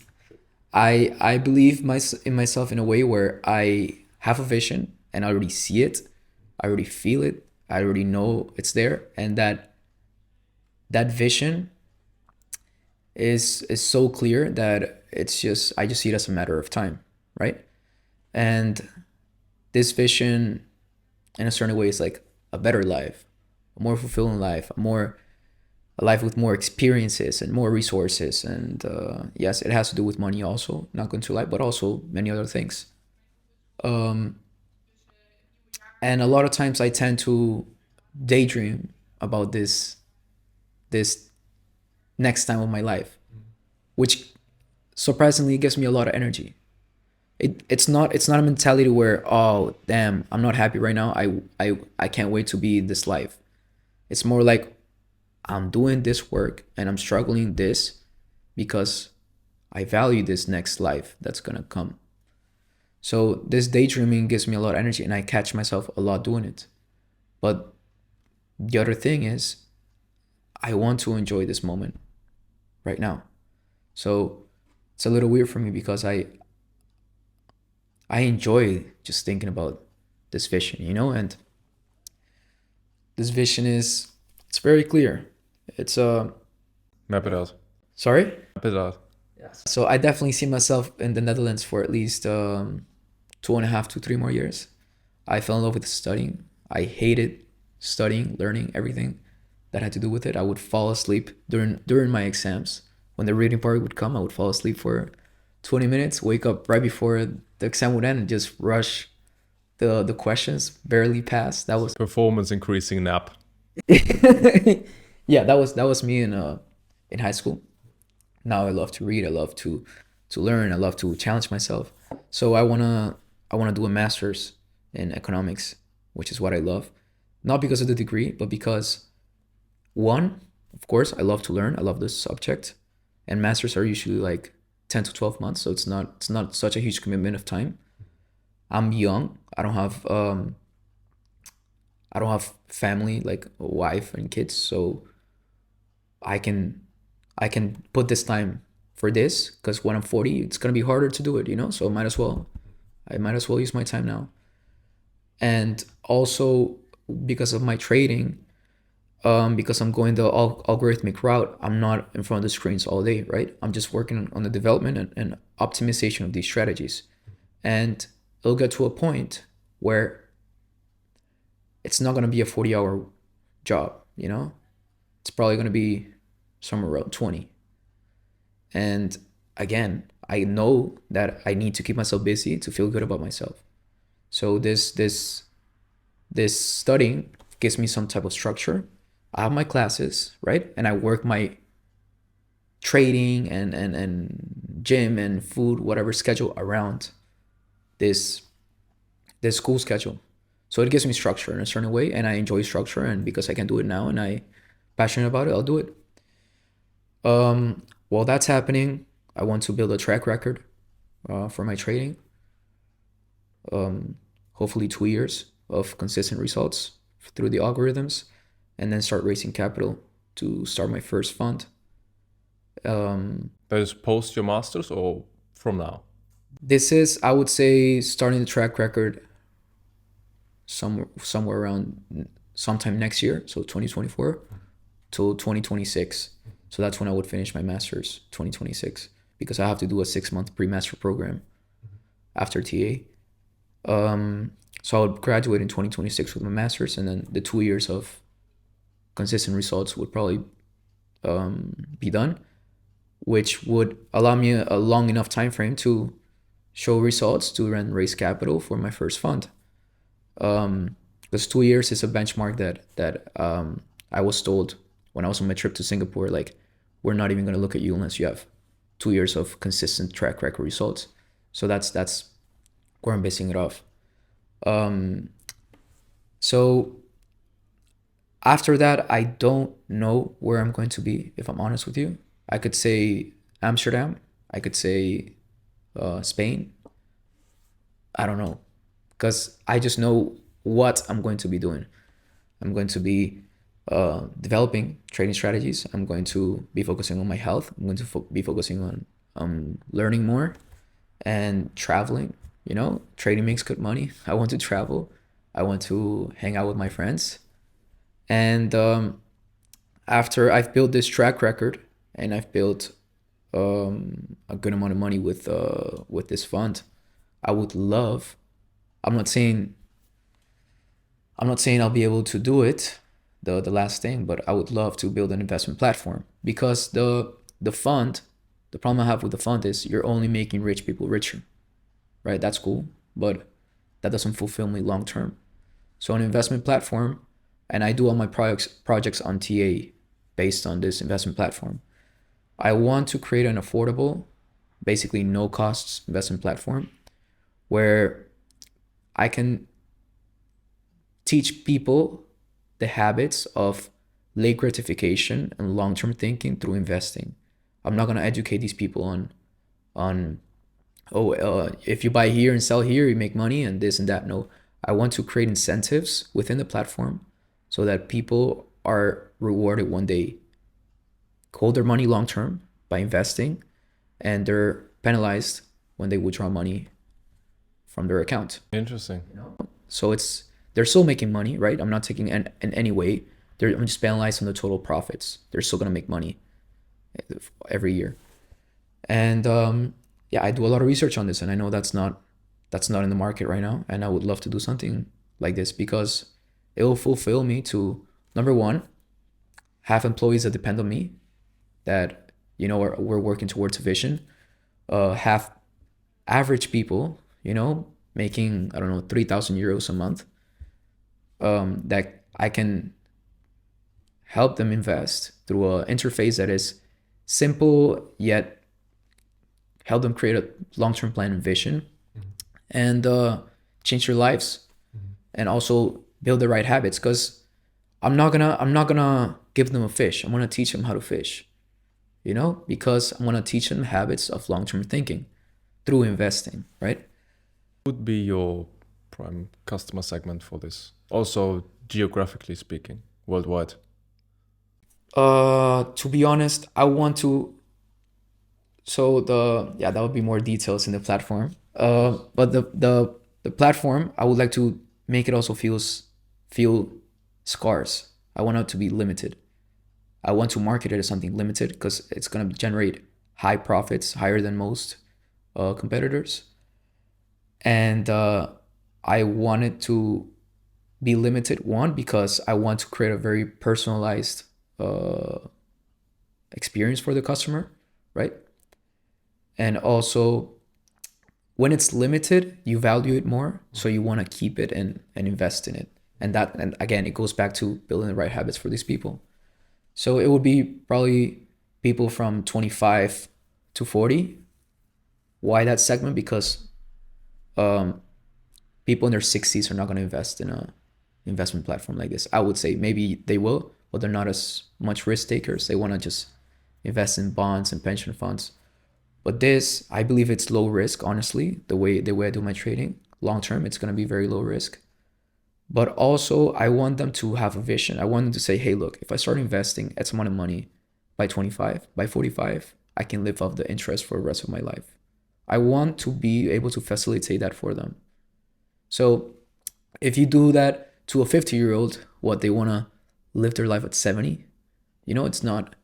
B: I believe in myself in a way where I have a vision and I already see it, I already feel it, I already know it's there, and that vision is so clear that it's just I just see it as a matter of time, right? And this vision, in a certain way, is like a better life, a more fulfilling life, a life with more experiences and more resources. And yes, it has to do with money also, not going to lie, but also many other things. Um, and a lot of times I tend to daydream about this next time of my life, which surprisingly gives me a lot of energy. It's not a mentality where, oh damn, I'm not happy right now. I can't wait to be in this life. It's more like I'm doing this work and I'm struggling this because I value this next life that's gonna come. So this daydreaming gives me a lot of energy and I catch myself a lot doing it. But the other thing is I want to enjoy this moment right now. So it's a little weird for me because I enjoy just thinking about this vision, and this vision it's very clear. It's
A: Map it out.
B: sorry.
A: Map it out.
B: So I definitely see myself in the Netherlands for at least 2.5 to 3 more years. I fell in love with studying. I hated studying, learning, everything that had to do with it. I would fall asleep during my exams. When the reading part would come, I would fall asleep for 20 minutes, wake up right before the exam would end, and just rush the questions, barely pass. That was
A: Performance increasing nap.
B: yeah, that was me in high school. Now I love to read. I love to learn. I love to challenge myself. So I wanna do a master's in economics, which is what I love. Not because of the degree, but because one, of course, I love to learn. I love this subject, and masters are usually like 10 to 12 months, so it's not such a huge commitment of time. I'm young. I don't have family like a wife and kids, so I can I can put this time for this because when I'm 40, it's gonna be harder to do it. So I might as well use my time now. And also because of my trading, because I'm going the algorithmic route, I'm not in front of the screens all day, right? I'm just working on the development and optimization of these strategies. And it'll get to a point where it's not going to be a 40-hour job. It's probably going to be somewhere around 20. And again, I know that I need to keep myself busy to feel good about myself. So this studying gives me some type of structure. I have my classes, right? And I work my trading and gym and food, whatever schedule around this this school schedule. So it gives me structure in a certain way, and I enjoy structure. And because I can do it now, and I passionate about it, I'll do it. While that's happening, I want to build a track record for my trading. Hopefully 2 years of consistent results through the algorithms, and then start raising capital to start my first fund.
A: That is post your masters or from now?
B: This is, I would say, starting the track record somewhere around sometime next year, so 2024 till 2026. So that's when I would finish my master's, 2026, because I have to do a 6-month pre-master program after TA. So I would graduate in 2026 with my master's, and then the 2 years of consistent results would probably be done, which would allow me a long enough time frame to show results to then raise capital for my first fund. Because 2 years is a benchmark that I was told when I was on my trip to Singapore. Like, we're not even gonna look at you unless you have 2 years of consistent track record results. So that's where I'm basing it off. So after that, I don't know where I'm going to be, if I'm honest with you. I could say Amsterdam. I could say Spain. I don't know, because I just know what I'm going to be doing. I'm going to be developing trading strategies. I'm going to be focusing on my health. I'm going to be focusing on learning more and traveling. You know, trading makes good money. I want to travel. I want to hang out with my friends. And after I've built this track record and I've built a good amount of money with this fund, I would love. I'm not saying I'll be able to do it, the last thing, but I would love to build an investment platform, because the fund, the problem I have with the fund is you're only making rich people richer, right? That's cool, but that doesn't fulfill me long term. So an investment platform, and I do all my projects on TA based on this investment platform. I want to create an affordable, basically no costs investment platform where I can teach people the habits of late gratification and long-term thinking through investing. I'm not going to educate these people on if you buy here and sell here, you make money and this and that. No, I want to create incentives within the platform so that people are rewarded when they hold their money long term by investing, and they're penalized when they withdraw money from their account.
A: Interesting.
B: So they're still making money, right? I'm not taking in any way. I'm just penalized on the total profits. They're still gonna make money every year. And yeah, I do a lot of research on this, and I know that's not in the market right now. And I would love to do something like this because it will fulfill me to, number one, have employees that depend on me, that we're working towards a vision. Have average people, making, I don't know, 3,000 euros a month, that I can help them invest through an interface that is simple yet help them create a long-term plan and vision, and change their lives, and also build the right habits. Because I'm not gonna give them a fish. I'm gonna teach them how to fish, because I'm gonna teach them habits of long-term thinking through investing, right?
A: Would be your prime customer segment for this? Also, geographically speaking, worldwide.
B: To be honest, I want to. So that would be more details in the platform. But the platform, I would like to make it also feel scarce. I want it to be limited. I want to market it as something limited because it's gonna generate high profits, higher than most competitors. And I want it to be limited, one, because I want to create a very personalized experience for the customer, right? And also, when it's limited, you value it more, so you want to keep it and invest in it. And again, it goes back to building the right habits for these people. So it would be probably people from 25 to 40. Why that segment? Because people in their 60s are not going to invest in a investment platform like this. I would say maybe they will, but they're not as much risk takers. They want to just invest in bonds and pension funds. But this, I believe it's low risk, honestly, the way I do my trading. Long term, it's going to be very low risk. But also, I want them to have a vision. I want them to say, hey, look, if I start investing X amount of money by 25, by 45, I can live off the interest for the rest of my life. I want to be able to facilitate that for them. So if you do that to a 50-year-old, what, they want to live their life at 70? It's not.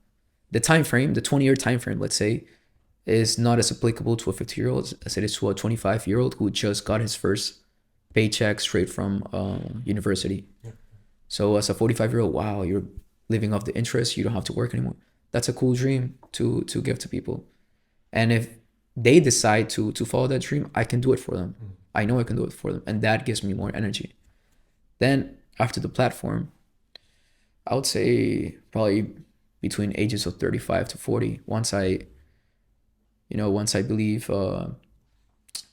B: The time frame, the 20-year time frame, let's say, is not as applicable to a 50-year-old as it is to a 25-year-old who just got his first paycheck straight from university. So as a 45-year-old, wow, you're living off the interest. You don't have to work anymore. That's a cool dream to give to people. And if they decide to follow that dream, I can do it for them. I know I can do it for them. And that gives me more energy. Then after the platform, I would say probably between ages of 35 to 40, once I believe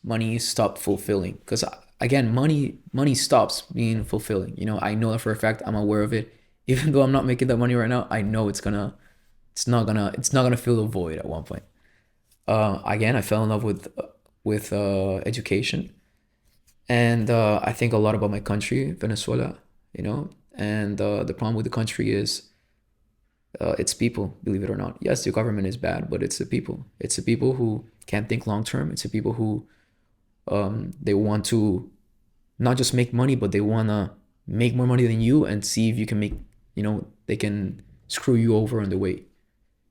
B: money stopped fulfilling. Because again, money stops being fulfilling. I know that for a fact. I'm aware of it. Even though I'm not making that money right now, I know it's not gonna fill the void at one point. Again, I fell in love with with education. And I think a lot about my country, Venezuela, you know. And the problem with the country is it's people, believe it or not. Yes, the government is bad, but it's the people. It's the people who can't think long term. It's the people who they want to not just make money, but they want to make more money than you and see if you can make, they can screw you over on the way.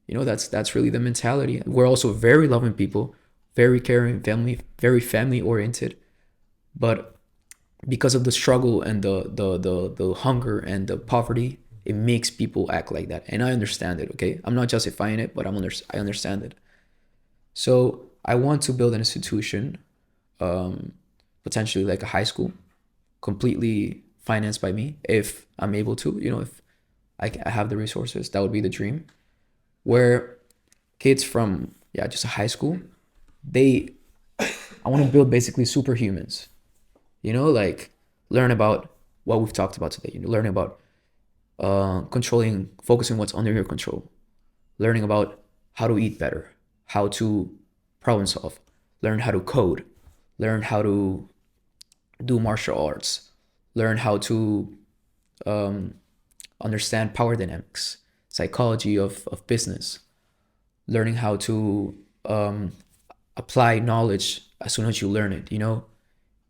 B: That's really the mentality. We're also very loving people, very caring, very family oriented, but because of the struggle and the hunger and the poverty, it makes people act like that. And I understand it. Okay, I'm not justifying it, but I understand it. So I want to build an institution, potentially like a high school, completely financed by me if I'm able to. If I have the resources, that would be the dream. Where kids from just a high school, I want to build basically superhumans. Like learn about what we've talked about today. Learning about controlling, focusing what's under your control, learning about how to eat better, how to problem solve, learn how to code, learn how to do martial arts, learn how to understand power dynamics, psychology of business, learning how to apply knowledge as soon as you learn it.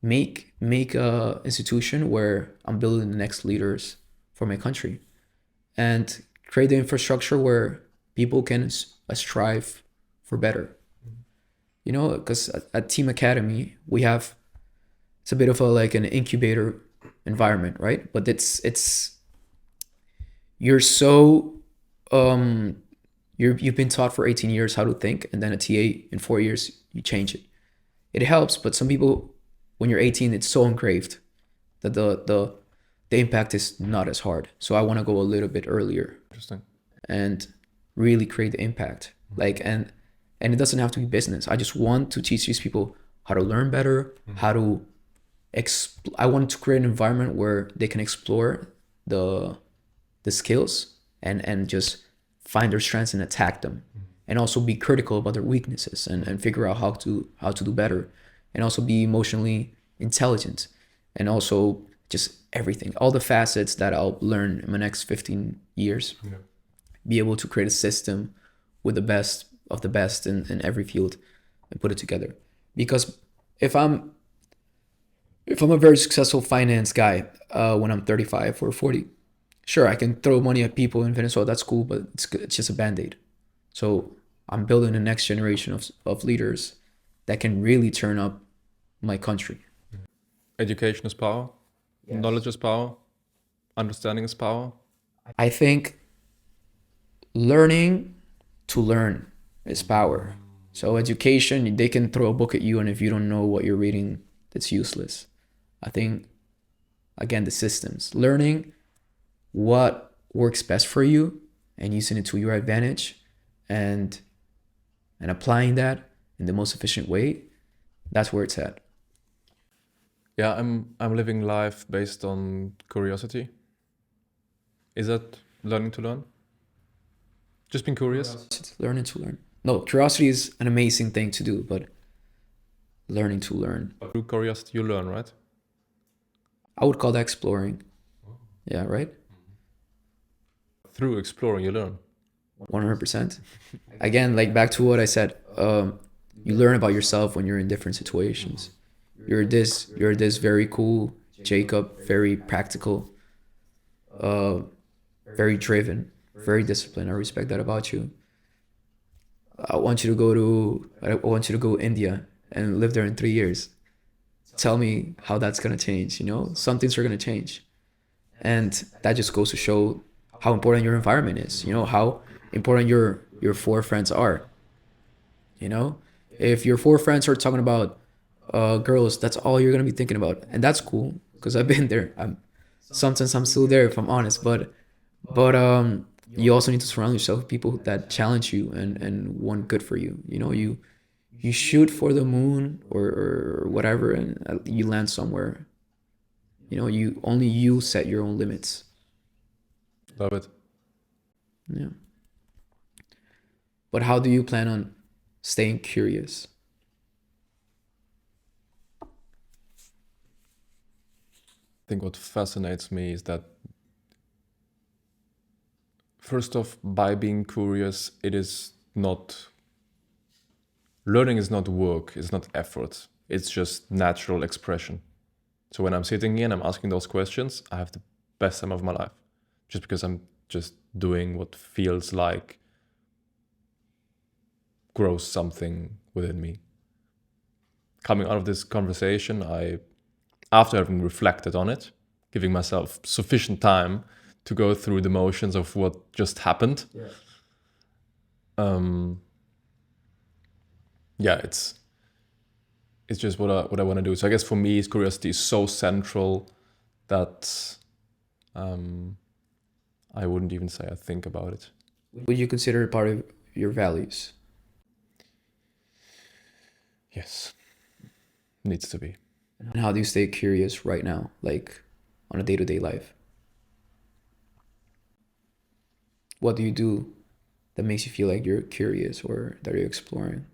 B: Make a institution where I'm building the next leaders for my country, and create the infrastructure where people can strive for better. Because at Team Academy we have, it's a bit of like an incubator environment, right? But it's you're so you've been taught for 18 years how to think, and then a TA in 4 years you change it. It helps, but some people, when you're 18, it's so engraved that the impact is not as hard. So I want to go a little bit earlier.
A: Interesting.
B: And really create the impact. Like, and it doesn't have to be business. I just want to teach these people how to learn better, how to I want to create an environment where they can explore the skills and just find their strengths and attack them, and also be critical about their weaknesses and figure out how to do better, and also be emotionally intelligent, and also just everything, all the facets that I'll learn in my next 15 years. Be able to create a system with the best of the best in every field and put it together. Because if I'm a very successful finance guy when I'm 35 or 40, sure, I can throw money at people in Venezuela. That's cool, but it's just a band-aid. So I'm building the next generation of leaders that can really turn up my country.
A: Education is power. Yes. Knowledge is power. Understanding is power.
B: I think learning to learn is power. So education, they can throw a book at you, and if you don't know what you're reading, it's useless. I think, again, the systems. Learning what works best for you and using it to your advantage, and applying that in the most efficient way, that's where it's at.
A: Yeah, I'm living life based on curiosity. Is that learning to learn? Just being curious?
B: Learning to learn. No, curiosity is an amazing thing to do, but learning to learn.
A: But through curiosity you learn, right?
B: I would call that exploring. Yeah, right?
A: Through exploring you learn.
B: 100%. Again, like back to what I said, you learn about yourself when you're in different situations. You're this very cool Jacob, very practical, very driven, very disciplined. I respect that about you. I want you to go to India and live there in 3 years. Tell me how that's gonna change. Some things are gonna change, and that just goes to show how important your environment is. How important your 4 friends are. If your 4 friends are talking about girls, that's all you're gonna be thinking about, and that's cool because I've been there. Sometimes I'm still there, if I'm honest, but you also need to surround yourself with people that challenge you and want good for you. You shoot for the moon or whatever, and you land somewhere. You set your own limits.
A: Love it.
B: Yeah. But how do you plan on staying curious?
A: think what fascinates me is that, first off, by being curious, learning is not work, it's not effort, it's just natural expression. So when I'm sitting here and I'm asking those questions, I have the best time of my life, just because I'm just doing what feels like grows something within me. Coming out of this conversation, after having reflected on it, giving myself sufficient time to go through the motions of what just happened. It's just what I want to do. So I guess for me, curiosity is so central that I wouldn't even say I think about it.
B: Would you consider it part of your values?
A: Yes, needs to be.
B: And how do you stay curious right now, like on a day-to-day life? What do you do that makes you feel like you're curious or that you're exploring?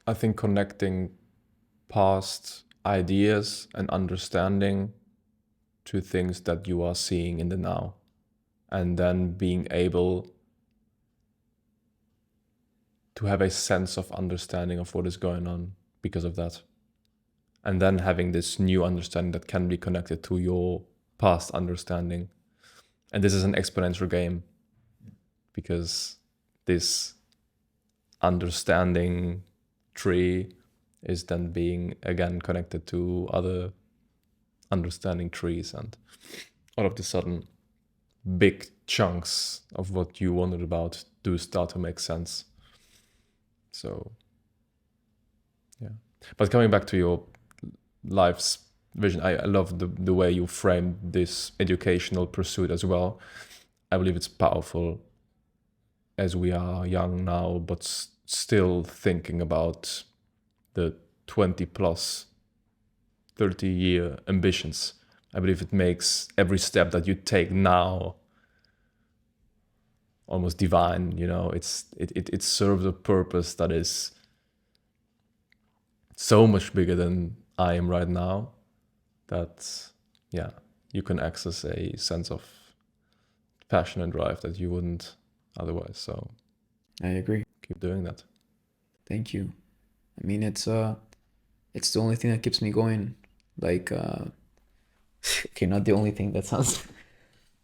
A: I think connecting past ideas and understanding to things that you are seeing in the now, and then being able to have a sense of understanding of what is going on because of that. And then having this new understanding that can be connected to your past understanding. And this is an exponential game, because this understanding tree is then being again connected to other understanding trees, and all of a sudden big chunks of what you wondered about do start to make sense. So yeah, but coming back to your life's vision, I love the way you framed this educational pursuit as well. I believe it's powerful as we are young now, but still thinking about the 20 plus 30-year ambitions. I believe it makes every step that you take now almost divine. It serves a purpose that is so much bigger than I am right now, that you can access a sense of passion and drive that you wouldn't otherwise. So
B: I agree.
A: keep doing that.
B: Thank you. I mean, it's the only thing that keeps me going. Like, okay, not the only thing, that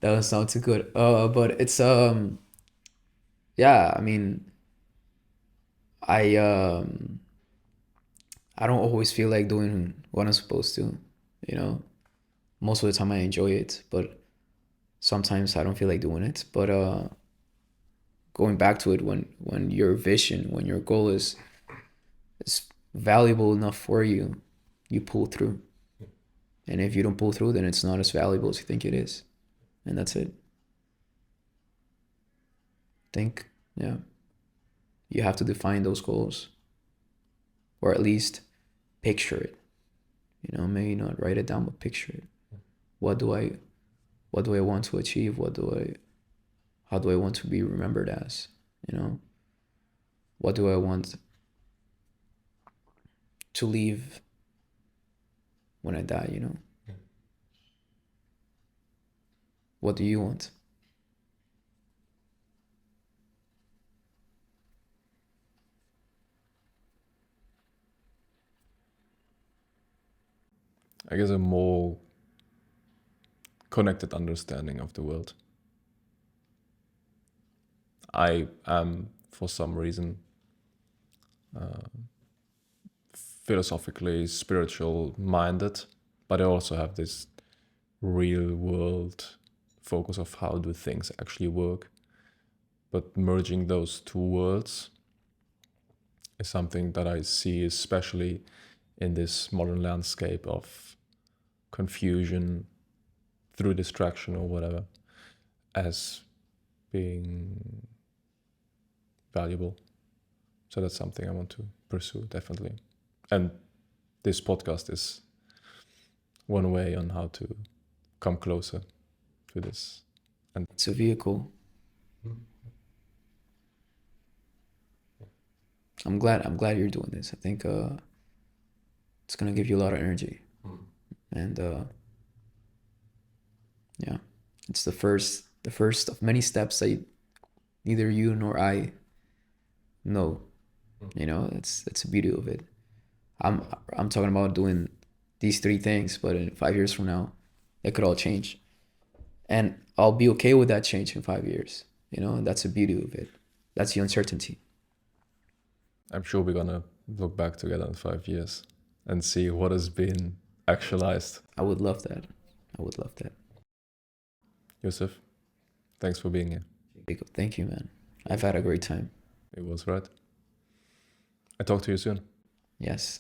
B: doesn't sound too good. But it's yeah. I mean, I I don't always feel like doing what I'm supposed to. You know, most of the time I enjoy it, but sometimes I don't feel like doing it. But going back to it, when your vision, when your goal is valuable enough for you, you pull through. And if you don't pull through, then it's not as valuable as you think it is. And that's it. Think, yeah. You have to define those goals. Or at least picture it. Maybe not write it down, but picture it. What do I want to achieve? How do I want to be remembered as? What do I want to leave when I die? What do you want?
A: I guess a more connected understanding of the world. I am, for some reason, philosophically spiritual minded, but I also have this real world focus of how do things actually work. But merging those two worlds is something that I see, especially in this modern landscape of confusion through distraction or whatever, as being valuable. So that's something I want to pursue, definitely. And this podcast is one way on how to come closer to this. And
B: it's a vehicle. I'm glad you're doing this. I think it's gonna give you a lot of energy. And yeah, it's the first of many steps that neither you nor I know. You know, it's the beauty of it. I'm I'm talking about doing these three things, but in 5 years from now, it could all change, and I'll be okay with that change in 5 years. You know, and that's the beauty of it. That's the uncertainty.
A: I'm sure we're gonna look back together in 5 years and see what has been actualized.
B: I would love that. I would love that.
A: Yusuf, thanks for being here.
B: Jacob, thank you, man. I've had a great time.
A: It was right. I talk to you soon.
B: Yes.